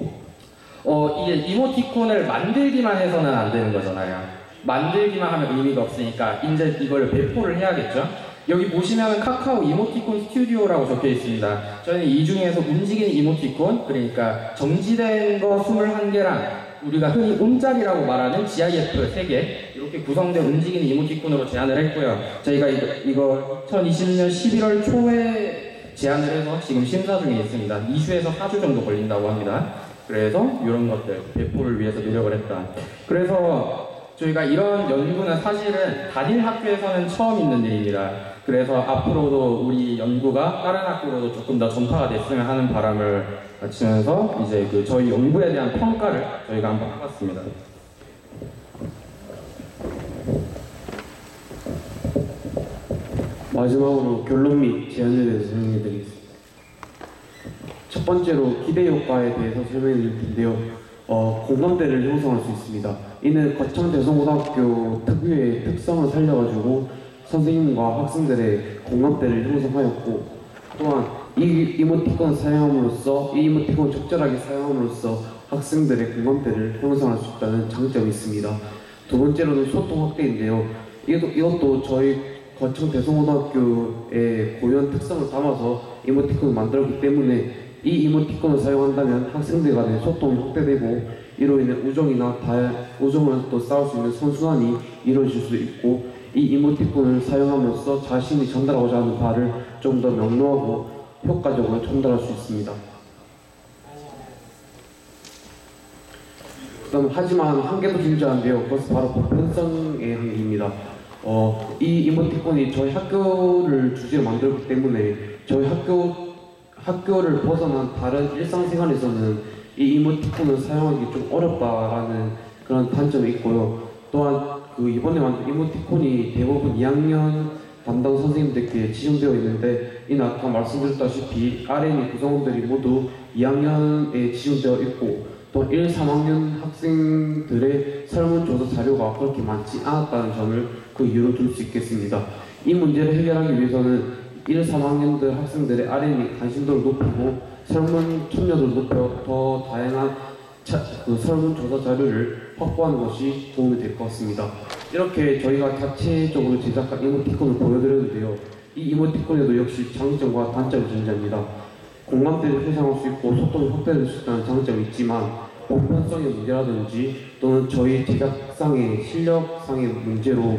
이게 이모티콘을 만들기만 해서는 안 되는 거잖아요. 만들기만 하면 의미가 없으니까 이제 이걸 배포를 해야겠죠. 여기 보시면 카카오 이모티콘 스튜디오라고 적혀 있습니다. 저희는 이 중에서 움직이는 이모티콘, 그러니까 정지된 거 21개랑 우리가 흔히 움짤이라고 말하는 GIF 3개 이렇게 구성된 움직이는 이모티콘으로 제안을 했고요. 저희가 이거 2020년 11월 초에 제안을 해서 지금 심사 중에 있습니다. 2주에서 4주 정도 걸린다고 합니다. 그래서 이런 것들 배포를 위해서 노력을 했다. 그래서 저희가 이런 연구는 사실은 단일 학교에서는 처음 있는 일입니다. 그래서 앞으로도 우리 연구가 다른 학교로도 조금 더 전파가 됐으면 하는 바람을 가지면서 이제 저희 연구에 대한 평가를 저희가 한번 해봤습니다. 마지막으로 결론 및 제안에 대해서 설명해드리겠습니다. 첫 번째로 기대 효과에 대해서 설명해드릴 텐데요. 공감대를 형성할 수 있습니다. 이는 거창대성고등학교 특유의 특성을 살려가지고 선생님과 학생들의 공감대를 형성하였고, 또한 이 이모티콘을 사용함으로써 이 이모티콘을 적절하게 사용함으로써 학생들의 공감대를 형성할 수 있다는 장점이 있습니다. 두 번째로는 소통 확대인데요. 이것도 저희 거창대성고등학교의 고유한 특성을 담아서 이모티콘을 만들었기 때문에 이 이모티콘을 사용한다면 학생들 간의 소통이 확대되고 이로 인해 우정을 또 쌓을 수 있는 선순환이 이루어질 수도 있고, 이 이모티콘을 사용함으로써 자신이 전달하고자 하는 바를 좀 더 명료하고 효과적으로 전달할 수 있습니다. 하지만 한계도 존재하는데요. 그것은 바로 보편성의 한계입니다. 이 이모티콘이 저희 학교를 주제로 만들었기 때문에 저희 학교를 벗어난 다른 일상생활에서는 이 이모티콘을 사용하기 좀 어렵다라는 그런 단점이 있고요. 또한 이번에 만든 이모티콘이 대부분 2학년 담당 선생님들께 지정되어 있는데, 이는 아까 말씀드렸다시피 RM이 구성원들이 모두 2학년에 지정되어 있고, 또 1, 3학년 학생들의 설문조사 자료가 그렇게 많지 않았다는 점을 그 이유로 들 수 있겠습니다. 이 문제를 해결하기 위해서는 1, 3학년들 학생들의 RM이 관심도를 높이고 설문 참여도를 높여 더 다양한 설문조사 자료를 확보하는 것이 도움이 될 것 같습니다. 이렇게 저희가 자체적으로 제작한 이모티콘을 보여드렸는데요. 이 이모티콘에도 역시 장점과 단점이 존재합니다. 공감대를 형성할 수 있고 소통이 확대될 수 있다는 장점이 있지만, 보편성의 문제라든지 또는 저희 제작상의 실력상의 문제로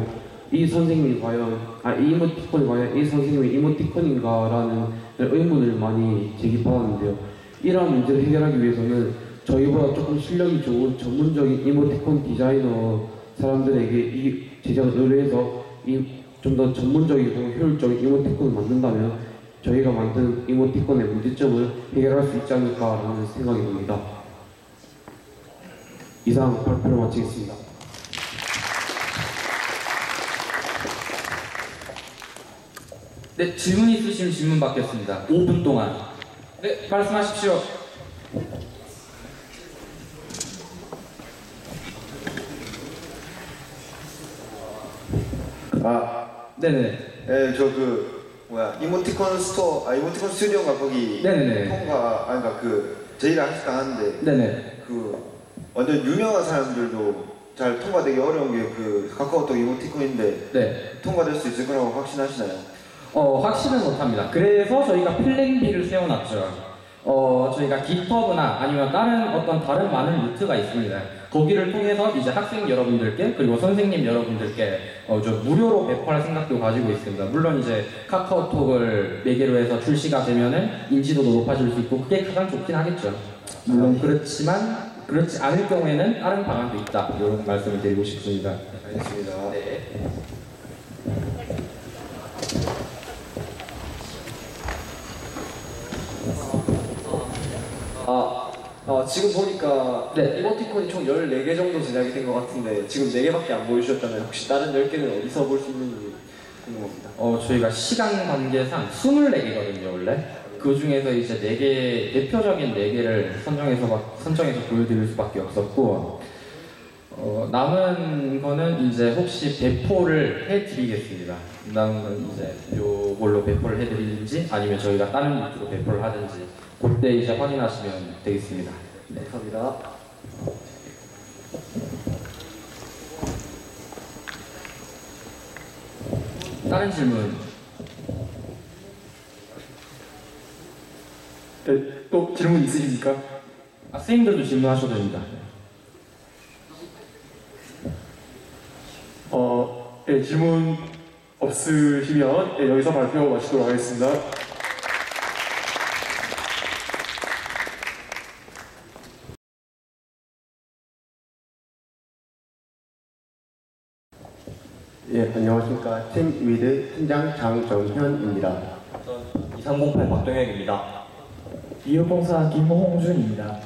이 선생님이 과연 이 이모티콘이 과연 이 선생님의 이모티콘인가라는 의문을 많이 제기받았는데요. 이러한 문제를 해결하기 위해서는 저희보다 조금 실력이 좋은 전문적인 이모티콘 디자이너 사람들에게 이 제작을 의뢰해서 좀 더 전문적이고 효율적인 이모티콘을 만든다면 저희가 만든 이모티콘의 문제점을 해결할 수 있지 않을까라는 생각이 듭니다. 이상 발표를 마치겠습니다. 네, 질문 있으시면 질문 받겠습니다. 5분 동안. 네, 말씀하십시오. 네네. 네, 이모티콘 이모티콘 스튜디오가 거기 네네네. 저희랑 한식 하는데 네네. 완전 유명한 사람들도 잘 통과되기 어려운 게 카카오톡 이모티콘인데 네. 통과될 수 있을 거라고 확신하시나요? 확신은 못합니다. 그래서 저희가 플랜 B를 세워놨죠. 저희가 깃허브나 아니면 다른 많은 루트가 있습니다. 거기를 통해서 이제 학생 여러분들께 그리고 선생님 여러분들께 좀 무료로 배포할 생각도 가지고 있습니다. 물론 이제 카카오톡을 매개로 해서 출시가 되면은 인지도도 높아질 수 있고 그게 가장 좋긴 하겠죠. 물론 그렇지만 그렇지 않을 경우에는 다른 방안도 있다. 이런 말씀을 드리고 싶습니다. 알겠습니다. 네. 지금 보니까 네. 이모티콘이 총 14개 정도 제작이 된 것 같은데 지금 4개밖에 안 보여주셨잖아요. 혹시 다른 10개는 어디서 볼 수 있는지 궁금합니다. 저희가 시간 관계상 24개거든요, 원래. 그 중에서 이제 4개, 대표적인 4개를 선정해서 보여드릴 수밖에 없었고, 남은 거는 이제 혹시 배포를 해드리겠습니다. 남은 건 이제 요걸로 배포를 해드리는지 아니면 저희가 다른 루트로 배포를 하든지 그때 이제 확인하시면 되겠습니다. 네, 감사합니다. 다른 질문. 네, 또 질문 있으십니까? 선생님들도 질문하셔도 됩니다. 네, 질문 없으시면 여기서 발표 마치도록 하겠습니다. 예, 안녕하십니까. 팀 위드 팀장 장정현입니다. 2308 박동혁입니다. 2604 김홍준입니다.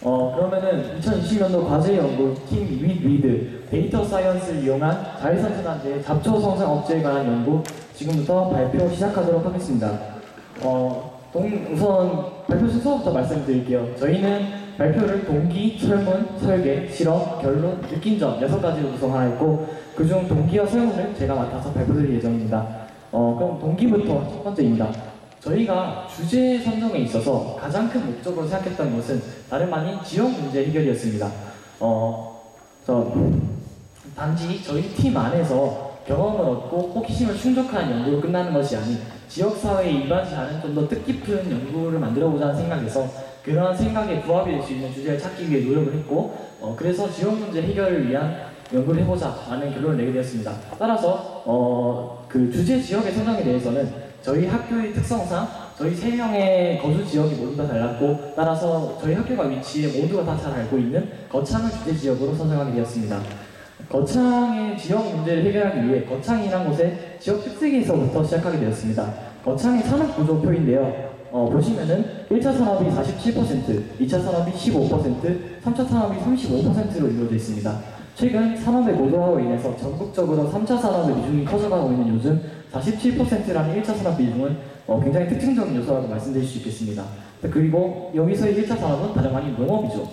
그러면은 2020년도 과제 연구 팀 위드 데이터 사이언스를 이용한 자율선순환제 잡초 성장 억제에 관한 연구 지금부터 발표 시작하도록 하겠습니다. 우선 발표 순서부터 말씀드릴게요. 저희는 발표를 동기, 설문, 설계, 실험, 결론, 느낀 점 6가지로 구성하였고 그중 동기와 설문을 제가 맡아서 발표드릴 예정입니다. 그럼 동기부터 첫 번째입니다. 저희가 주제 선정에 있어서 가장 큰 목적으로 생각했던 것은 다름 아닌 지역 문제 해결이었습니다. 단지 저희 팀 안에서 경험을 얻고 호기심을 충족하는 연구로 끝나는 것이 아닌 지역사회에 이바지하는 좀 더 뜻깊은 연구를 만들어보자는 생각에서 그러한 생각에 부합이 될 수 있는 주제를 찾기 위해 노력을 했고 그래서 지역 문제 해결을 위한 연구를 해보자라는 결론을 내게 되었습니다. 따라서 그 주제 지역의 선정에 대해서는 저희 학교의 특성상 저희 3명의 거주 지역이 모두 다 달랐고 따라서 저희 학교가 위치에 모두가 다 잘 알고 있는 거창을 주제 지역으로 선정하게 되었습니다. 거창의 지역 문제를 해결하기 위해 거창이란 곳의 지역 특색에서부터 시작하게 되었습니다. 거창의 산업구조표인데요. 보시면은 1차 산업이 47%, 2차 산업이 15%, 3차 산업이 35%로 이루어져 있습니다. 최근 산업의 고도화로 인해서 전국적으로 3차 산업의 비중이 커져가고 있는 요즘 47%라는 1차 산업 비중은 굉장히 특징적인 요소라고 말씀드릴 수 있겠습니다. 그리고 여기서의 1차 산업은 다름 아닌 농업이죠.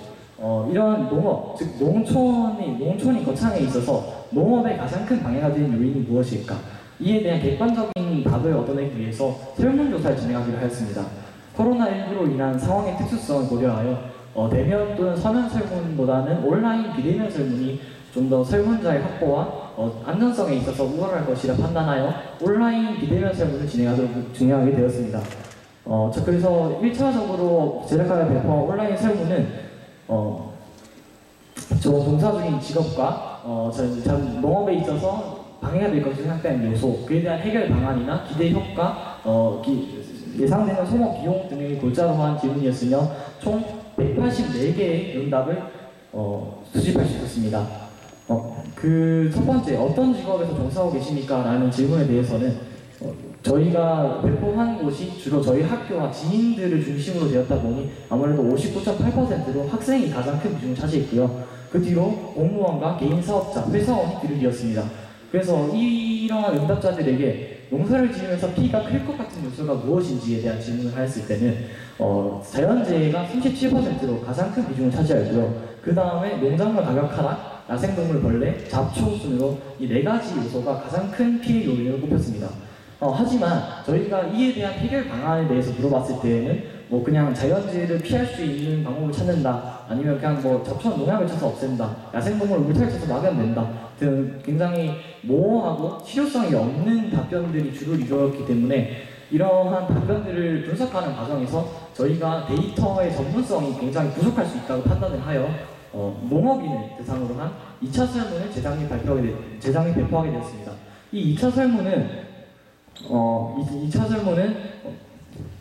이런 농업, 즉 농촌이 거창에 있어서 농업의 가장 큰 방해가 되는 요인이 무엇일까? 이에 대한 객관적인 답을 얻어내기 위해서 설문조사를 진행하기로 하였습니다. 코로나19로 인한 상황의 특수성을 고려하여 대면 또는 서면 설문보다는 온라인 비대면 설문이 좀 더 설문자의 확보와 안전성에 있어서 우월할 것이라 판단하여 온라인 비대면 설문을 진행하게 되었습니다. 그래서 1차적으로 제작하여 배포한 온라인 설문은 저 동사 중인 직업과 농업에 있어서 방해가 될 것으로 생각되는 요소, 그에 대한 해결 방안이나 기대 효과, 예상되는 소모 비용 등을 골자로 한 질문이었으며 총 184개의 응답을 수집할 수 있었습니다. 그 첫 번째, 어떤 직업에서 종사하고 계십니까? 라는 질문에 대해서는 저희가 배포한 곳이 주로 저희 학교와 지인들을 중심으로 되었다 보니 아무래도 59.8%로 학생이 가장 큰 비중을 차지했고요. 그 뒤로 공무원과 개인 사업자, 회사원이 뒤를 이었습니다. 그래서 이러한 응답자들에게 농사를 지으면서 피해가 클 것 같은 요소가 무엇인지에 대한 질문을 하였을 때는 자연재해가 37%로 가장 큰 비중을 차지하고요. 그 다음에 농작물 가격 하락, 야생동물 벌레, 잡초 순으로 이 4가지 요소가 가장 큰 피해 요인으로 꼽혔습니다. 하지만 저희가 이에 대한 해결 방안에 대해서 물어봤을 때에는 뭐 그냥 자연재해를 피할 수 있는 방법을 찾는다, 아니면 그냥 뭐 잡초는 농약을 쳐서 없앤다, 야생동물을 물타기 쳐서 막아낸다 등 굉장히 모호하고 실효성이 없는 답변들이 주로 이루어졌기 때문에 이러한 답변들을 분석하는 과정에서 저희가 데이터의 전문성이 굉장히 부족할 수 있다고 판단을 하여 농업인을 대상으로 한 2차 설문을 재작년에 배포하게 되었습니다. 이 2차 설문은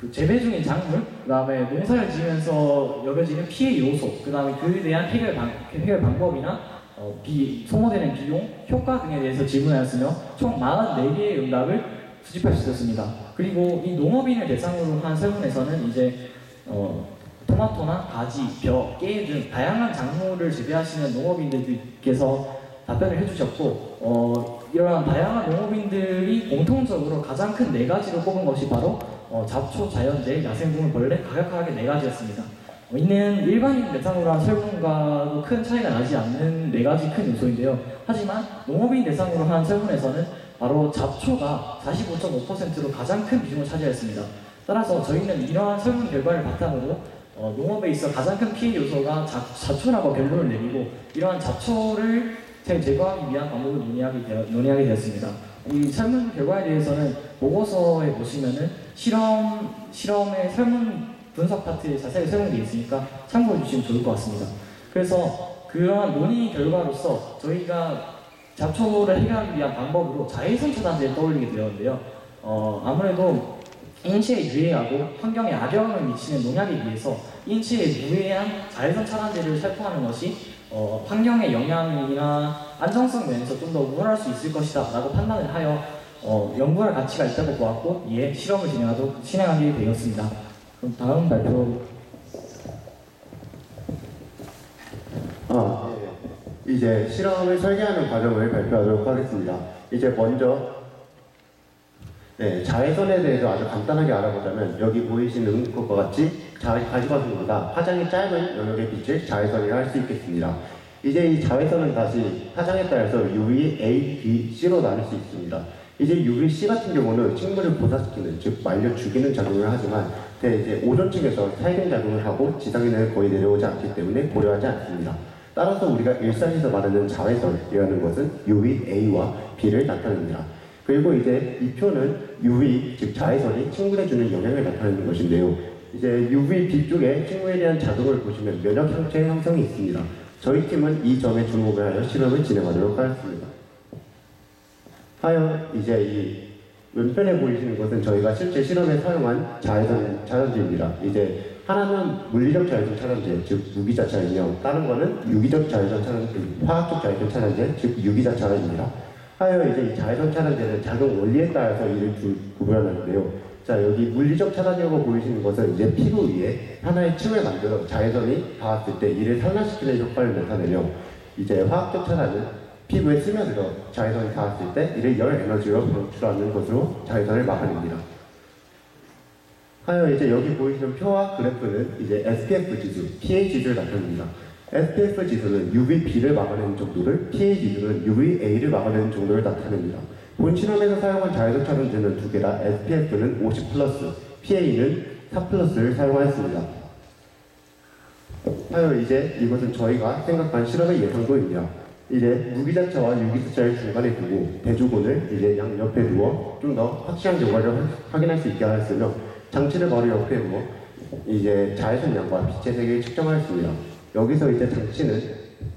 그 재배 중인 작물, 그 다음에 농사를 지으면서 여겨지는 피해 요소, 그 다음에 그에 대한 해결 방법이나 소모되는 비용, 효과 등에 대해서 질문하였으며 총 44개의 응답을 수집할 수 있었습니다. 그리고 이 농업인을 대상으로 한 설문에서는 이제 토마토나 가지, 벼, 깨 등 다양한 작물을 재배하시는 농업인들께서 답변을 해주셨고 이러한 다양한 농업인들이 공통적으로 가장 큰 4가지로 꼽은 것이 바로 잡초, 자연재해, 야생동물, 벌레, 가격 하락의 4가지였습니다. 이는 일반인 대상으로 한 설문과도 큰 차이가 나지 않는 4가지 큰 요소인데요. 하지만 농업인 대상으로 한 설문에서는 바로 잡초가 45.5%로 가장 큰 비중을 차지했습니다. 따라서 저희는 이러한 설문 결과를 바탕으로 농업에 있어 가장 큰 피해 요소가 잡초라고 결론을 내리고 이러한 잡초를 제거하기 위한 방법을 논의하게 되었습니다. 이 설문 결과에 대해서는 보고서에 보시면은 실험의 설문 분석 파트에 자세히 설명되어 있으니까 참고해 주시면 좋을 것 같습니다. 그래서 그러한 논의 결과로서 저희가 잡초를 해결하기 위한 방법으로 자외선 차단제를 떠올리게 되었는데요. 아무래도 인체에 유해하고 환경에 악영향을 미치는 농약에 비해서 인체에 무해한 자외선 차단제를 살포하는 것이 환경의 영향이나 안정성 면에서 좀 더 우월할 수 있을 것이다 라고 판단을 하여 연구할 가치가 있다고 보았고 이에 실험을 진행하게 되었습니다. 그럼 다음 발표. 이제 실험을 설계하는 과정을 발표하도록 하겠습니다. 이제 먼저 네, 자외선에 대해서 아주 간단하게 알아보자면 여기 보이시는 것과 같이 가시광선보다 파장이 짧은 영역의 빛을 자외선이라 할 수 있겠습니다. 이제 이 자외선은 다시 파장에 따라서 UV, A, B, C로 나눌 수 있습니다. 이제 UVC 같은 경우는 식물을 보살시키는, 즉 말려 죽이는 작용을 하지만 이제 오존층에서 살균 작용을 하고 지상에는 거의 내려오지 않기 때문에 고려하지 않습니다. 따라서 우리가 일상에서 말하는 자외선이라는 것은 UV, A와 B를 나타냅니다. 그리고 이제 이 표는 UV, 즉 자외선이 식물에 주는 영향을 나타내는 것인데요. 이제 UV B 쪽에 식물에 대한 작용을 보시면 면역 형체 형성이 있습니다. 저희 팀은 이 점에 주목을 하여 실험을 진행하도록 하였습니다. 하여 이제 이 왼편에 보이시는 것은 저희가 실제 실험에 사용한 자외선 차단제입니다. 이제 하나는 물리적 자외선 차단제, 즉 무기자 차이며 다른 거는 유기적 자외선 차단제, 화학적 자외선 차단제, 즉 유기자 차단입니다. 하여 이제 이 자외선 차단제는 작용 원리에 따라서 이를 구분하는데요. 자, 여기 물리적 차단제로 보이시는 것은 이제 피부 위에 하나의 층을 만들어 자외선이 닿았을 때 이를 산란시키는 효과를 나타내며, 이제 화학적 차단은 피부에 스며들어 자외선이 닿았을 때 이를 열 에너지로 방출하는 것으로 자외선을 막아냅니다. 하여 이제 여기 보이시는 표와 그래프는 이제 SPF 지수, PA 지수를 나타냅니다. SPF 지수는 UVB를 막아내는 정도를, PA 지수는 UVA를 막아내는 정도를 나타냅니다. 본 실험에서 사용한 자외선 차단제는 두 개라 SPF는 50+, PA는 4+를 사용하였습니다. 하여 이제 이것은 저희가 생각한 실험의 예상도입니다. 이제 무기자차와 유기자차를 중간에 두고 대조군을 이제 양 옆에 두어 좀 더 확실한 결과를 확인할 수 있게 하였으며, 장치를 바로 옆에 두어 이제 자외선 양과 빛의 세기를 측정하였습니다. 여기서 이제 장치는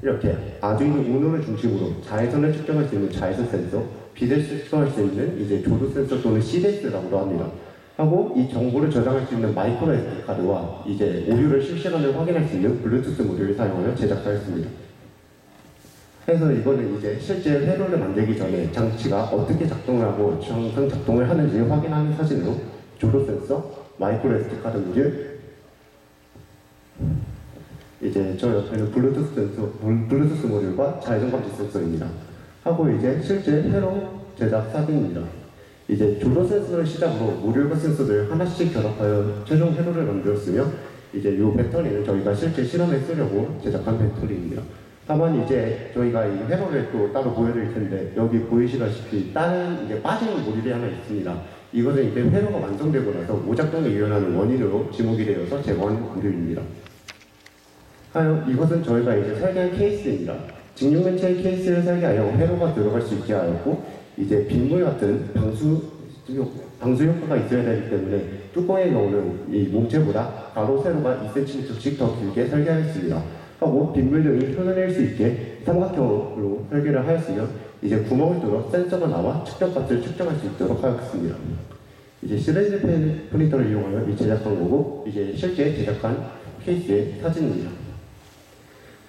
이렇게 아두이노 우노를 중심으로 자외선을 측정할 수 있는 자외선 센서, 빛을 측정할 수 있는 이제 조도 센서 또는 CDS라고도 합니다. 하고 이 정보를 저장할 수 있는 마이크로 SD 카드와 이제 오류를 실시간으로 확인할 수 있는 블루투스 모듈을 사용하여 제작하였습니다. 그래서 이거는 이제 실제 회로를 만들기 전에 장치가 어떻게 작동을 하고 정상 작동을 하는지 확인하는 사진으로 조도 센서, 마이크로 SD 카드 모듈, 이제 저 옆에는 블루투스 센서, 블루투스 모듈과 자외선 감지 센서입니다. 하고 이제 실제 회로 제작 사진입니다. 이제 조도 센서를 시작으로 모듈과 센서를 하나씩 결합하여 최종 회로를 만들었으며, 이제 이 배터리는 저희가 실제 실험에 쓰려고 제작한 배터리입니다. 다만 이제 저희가 이 회로를 또 따로 보여드릴 텐데, 여기 보이시다시피 다른 이제 빠진 모듈이 하나 있습니다. 이것은 이제 회로가 완성되고 나서 오작동이 일어나는 원인으로 지목이 되어서 제거한 모듈입니다. 하여 이것은 저희가 이제 설계한 케이스입니다. 직육면체의 케이스를 설계하여 회로가 들어갈 수 있게 하였고, 이제 빗물 같은 방수 효과가 있어야 되기 때문에 뚜껑의 경우는 이 몸체보다 가로 세로가 2cm씩 더 길게 설계하였습니다. 하고 빗물 등이 표현할 수 있게 삼각형으로 설계를 하였으며, 이제 구멍을 뚫어 센서가 나와 측정값을 측정할 수 있도록 하였습니다. 이제 3D 프린터를 이용하여 제작한 거고, 이제 실제 제작한 케이스의 사진입니다.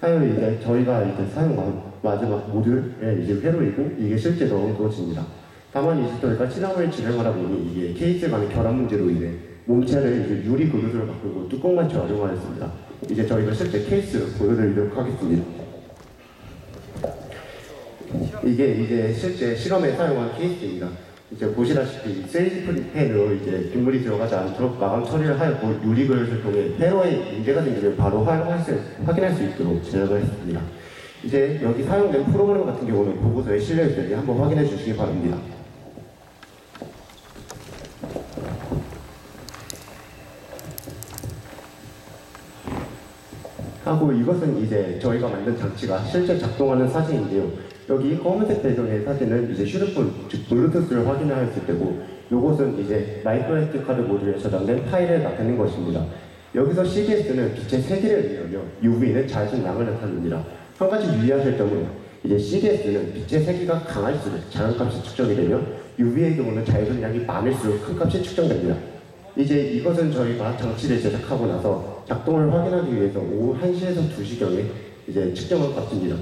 하여 이제 저희가 이제 사용한 마지막 모듈의 이제 회로이고, 이게 실제 넣은 것입니다. 다만 이제 저희가 실험을 진행하다 보니 이게 케이스 간의 결합 문제로 인해 몸체를 이제 유리 그릇으로 바꾸고 뚜껑만 재활용하였습니다. 이제 저희가 실제 케이스를 보여드리도록 하겠습니다. 이게 이제 실제 실험에 사용한 케이스입니다. 이제 보시다시피 3D 프린터로 이제 빗물이 들어가지 않도록 마감 처리를 하였고, 유리 그릇을 통해 회로에 문제가 생기면 바로 확인할 수 있도록 제작을 했습니다. 이제 여기 사용된 프로그램 같은 경우는 보고서에 실려 있으니 한번 확인해 주시기 바랍니다. 하고 이것은 이제 저희가 만든 장치가 실제 작동하는 사진인데요. 여기 검은색 배경의 사진은 이제 휴대폰, 즉 블루투스를 확인하였을 때고, 이것은 이제 마이크로 SD 카드 모듈에 저장된 파일을 나타낸 것입니다. 여기서 CDS는 빛의 세기를 의미하며 UV는 자외선 양을 나타냅니다. 한 가지 유의하실 점은 이제 CDS는 빛의 세기가 강할수록 작은 값이 측정이 되며, UV의 경우는 자외선 양이 많을수록 큰 값이 측정됩니다. 이제 이것은 저희가 장치를 제작하고 나서 작동을 확인하기 위해서 오후 1시에서 2시경에 이제 측정한 값입니다.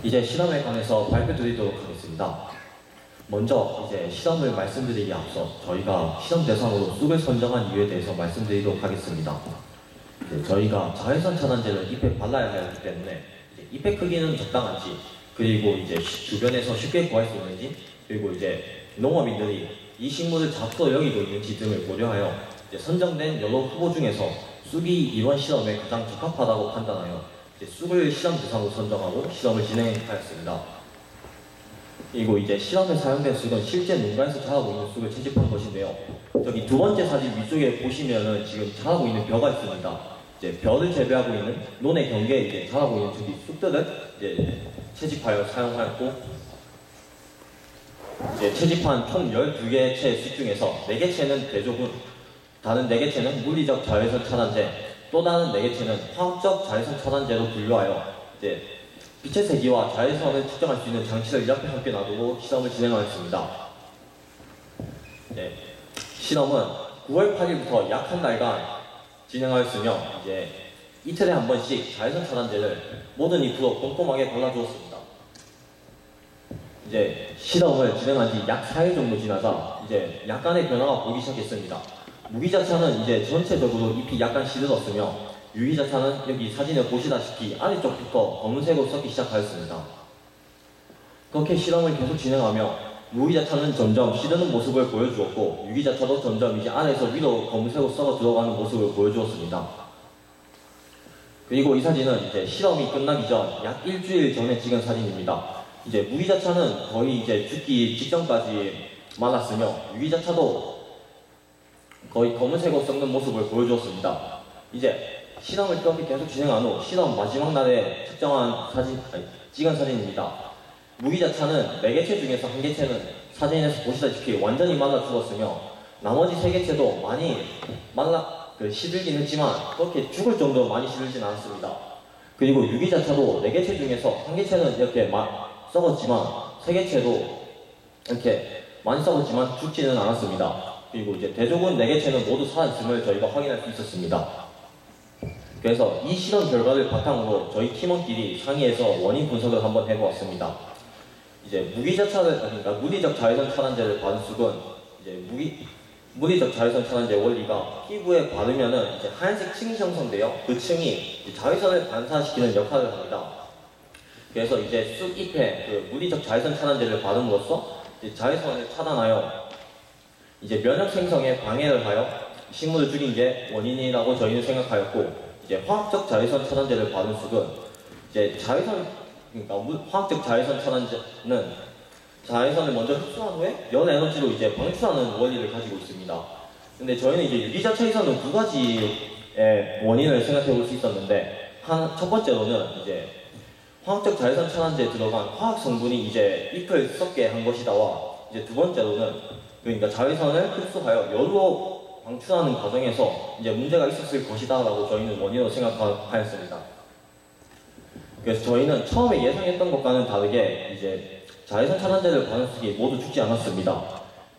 이제 실험에 관해서 발표드리도록 하겠습니다. 먼저 이제 실험을 말씀드리기 앞서 저희가 실험 대상으로 쑥을 선정한 이유에 대해서 말씀드리도록 하겠습니다. 저희가 자외선 차단제를 잎에 발라야 하기 때문에 이제 잎의 크기는 적당한지, 그리고 이제 주변에서 쉽게 구할 수 있는지, 그리고 이제 농업인들이 이 식물을 작도 여기고 있는지 등을 고려하여 이제 선정된 여러 후보 중에서 쑥이 이번 실험에 가장 적합하다고 판단하여 이제 쑥을 실험 대상으로 선정하고 실험을 진행하였습니다. 그리고 이제 실험에 사용된 쑥은 실제 농가에서 자라고 있는 쑥을 채집한 것인데요. 저기 두 번째 사진 위쪽에 보시면은 지금 자라고 있는 벼가 있습니다. 이제 벼를 재배하고 있는 논의 경계에 이제 자라고 있는 저기 쑥들을 이제 채집하여 사용하였고, 이제 채집한 총 12개의 채의 쑥 중에서 4개 채는 대조군, 다른 4개 채는 물리적 자외선 차단제, 또 다른 4개 채는 화학적 자외선 차단제로 분류하여 이제 빛의 세기와 자외선을 측정할 수 있는 장치를 옆에 함께 놔두고 실험을 진행하였습니다. 네, 실험은 9월 8일부터 약 한 달간 진행하였으며 이제 이틀에 한 번씩 자외선 차단제를 모든 잎으로 꼼꼼하게 발라주었습니다. 이제 실험을 진행한 지 약 4일 정도 지나자 이제 약간의 변화가 보이기 시작했습니다. 무기자차는 이제 전체적으로 잎이 약간 시들었으며 유기자차는 여기 사진을 보시다시피 아래쪽부터 검은색으로 섞기 시작하였습니다. 그렇게 실험을 계속 진행하며 무기자차는 점점 시드는 모습을 보여주었고 유기자차도 점점 이제 안에서 위로 검은색으로 썩어 들어가는 모습을 보여주었습니다. 그리고 이 사진은 이제 실험이 끝나기 전 약 일주일 전에 찍은 사진입니다. 이제 무기자차는 거의 이제 죽기 직전까지 많았으며 유기자차도 거의 검은색으로 썩는 모습을 보여주었습니다. 이제 실험을 그렇게 계속 진행한 후 실험 마지막 날에 찍은 사진입니다. 무기자차는 4개 채 중에서 1개 채는 사진에서 보시다시피 완전히 말라 죽었으며 나머지 3개 채도 많이 시들긴 했지만 그렇게 죽을 정도로 많이 시들진 않았습니다. 그리고 유기자차도 4개 채 중에서 1개 채는 이렇게 썩었지만 3개 채도 이렇게 많이 썩었지만 죽지는 않았습니다. 그리고 이제 대조군 4개 채는 모두 살아있음을 저희가 확인할 수 있었습니다. 그래서 이 실험 결과를 바탕으로 저희 팀원끼리 상의해서 원인 분석을 한번 해보았습니다. 이제 그러니까 물리적 자외선 차단제를 받은 쑥은 이제 물리적 자외선 차단제 원리가 피부에 바르면은 이제 하얀색 층이 형성되어 그 층이 자외선을 반사시키는 역할을 합니다. 그래서 이제 쑥 잎에 그 물리적 자외선 차단제를 바름으로써 이제 자외선을 차단하여 이제 면역 생성에 방해를 하여 식물을 죽인 게 원인이라고 저희는 생각하였고, 이제 화학적 자외선 차단제를 받은 쑥은 이제 화학적 자외선 차단제는 자외선을 먼저 흡수한 후에 연 에너지로 이제 방출하는 원리를 가지고 있습니다. 근데 저희는 이제 유기자차에서는 2가지의 원인을 생각해 볼 수 있었는데, 첫 번째로는 이제 화학적 자외선 차단제에 들어간 화학 성분이 이제 잎을 썩게 한 것이다와, 이제 두 번째로는 그러니까 자외선을 흡수하여 열로 방출하는 과정에서 이제 문제가 있었을 것이다라고 저희는 원인으로 생각하였습니다. 그래서 저희는 처음에 예상했던 것과는 다르게 이제 자외선 차단제를 받은 쑥이 모두 죽지 않았습니다.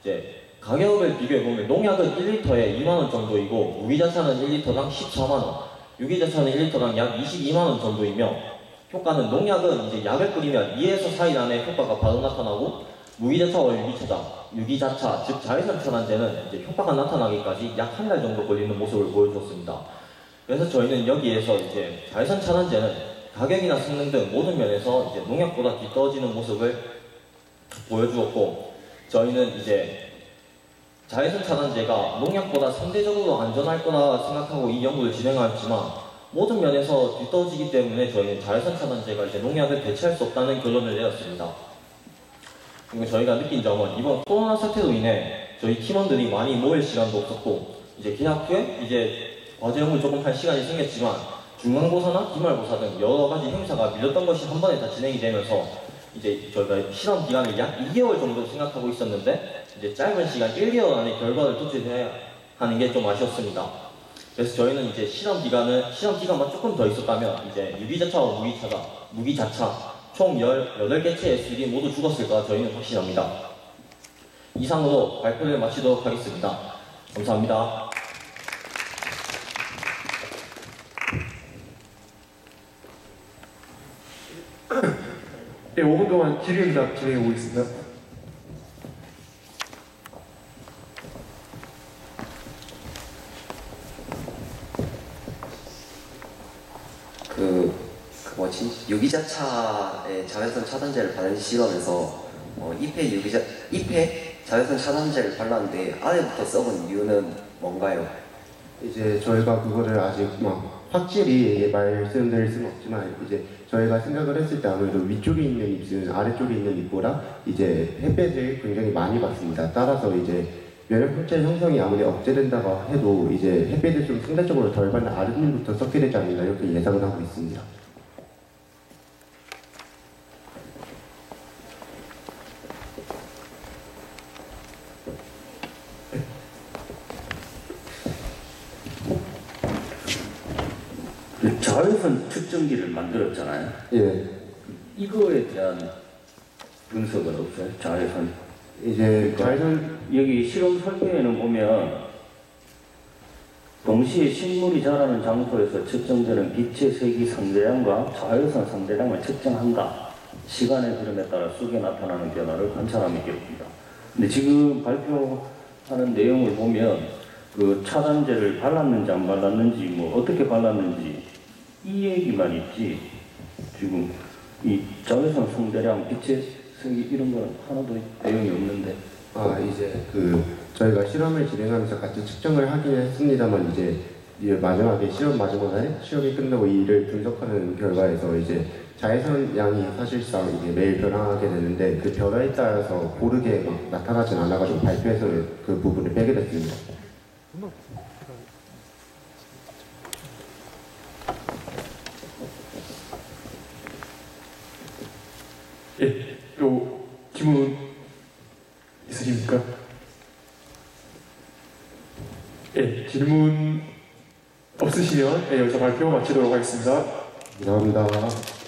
이제 가격을 비교해 보면 농약은 1리터에 2만 원 정도이고 무기자차는 1리터당 14만 원, 유기자차는 1리터당 약 22만 원 정도이며, 효과는 농약은 이제 약을 뿌리면 2에서 4일 안에 효과가 바로 나타나고 무기자차와 유기자차, 즉 자외선 차단제는 이제 효과가 나타나기까지 약 한 달 정도 걸리는 모습을 보여주었습니다. 그래서 저희는 여기에서 이제 자외선 차단제는 가격이나 성능 등 모든 면에서 이제 농약보다 뒤떨어지는 모습을 보여주었고, 저희는 이제 자외선 차단제가 농약보다 상대적으로 안전할 거라 생각하고 이 연구를 진행하였지만 모든 면에서 뒤떨어지기 때문에 저희는 자외선 차단제가 이제 농약을 대체할 수 없다는 결론을 내렸습니다. 그리고 저희가 느낀 점은 이번 코로나 사태로 인해 저희 팀원들이 많이 모일 시간도 없었고, 이제 개학 후에 이제 과제 연구를 조금 할 시간이 생겼지만 중간고사나 기말고사 등 여러 가지 행사가 밀렸던 것이 한 번에 다 진행이 되면서 이제 저희가 실험 기간을 약 2개월 정도 생각하고 있었는데 이제 짧은 시간 1개월 안에 결과를 도출해야 하는 게 좀 아쉬웠습니다. 그래서 저희는 이제 시험 기간만 조금 더 있었다면 이제 유기자차와 무기자차 총 18개 채의 쑥이 모두 죽었을 거라 저희는 확신합니다. 이상으로 발표를 마치도록 하겠습니다. 감사합니다. 네, 5분 동안 질의응답 진행해 보겠습니다. 뭐지 유기자차의 자외선 차단제를 바르는 시험에서 잎에 자외선 차단제를 발랐는데 아래부터 썩은 이유는 뭔가요? 이제 저희가 그거를 아직 막 확실히 말씀드릴 수는 없지만 이제 저희가 생각을 했을 때 아무래도 위쪽에 있는 잎은 아래쪽에 있는 잎보다 이제 햇볕을 굉장히 많이 받습니다. 따라서 이제 면역 항체 형성이 아무리 억제된다고 해도 이제 햇빛을 좀 상대적으로 덜 받는 아랫잎부터 썩게 되지 않나 이렇게 예상을 하고 있습니다. 자외선 측정기를 만들었잖아요. 예. 이거에 대한 분석은 없어요? 자외선. 이제 자외선 여기 실험 설계에는 보면 동시에 식물이 자라는 장소에서 측정되는 빛의 세기 상대량과 자외선 상대량을 측정한다. 시간의 흐름에 따라 쑥에 나타나는 변화를 관찰하며 기록합니다. 근데 지금 발표하는 내용을 보면 그 차단제를 발랐는지 안 발랐는지 뭐 어떻게 발랐는지 이 얘기만 있지 지금 이 자외선 상대량, 빛의 세기 이런 거는 하나도 내용이 없는데. 이제 저희가 실험을 진행하면서 같이 측정을 하긴 했습니다만 이제 마지막에 시험이 끝나고 이를 분석하는 결과에서 이제 자외선 양이 사실상 이게 매일 변화하게 되는데 그 변화에 따라서 고르게 막 나타나진 않아가지고 발표에서 그 부분을 빼게 됐습니다. 예, 또 질문 있으십니까? 예, 질문 없으시면 여기서 발표 마치도록 하겠습니다. 감사합니다.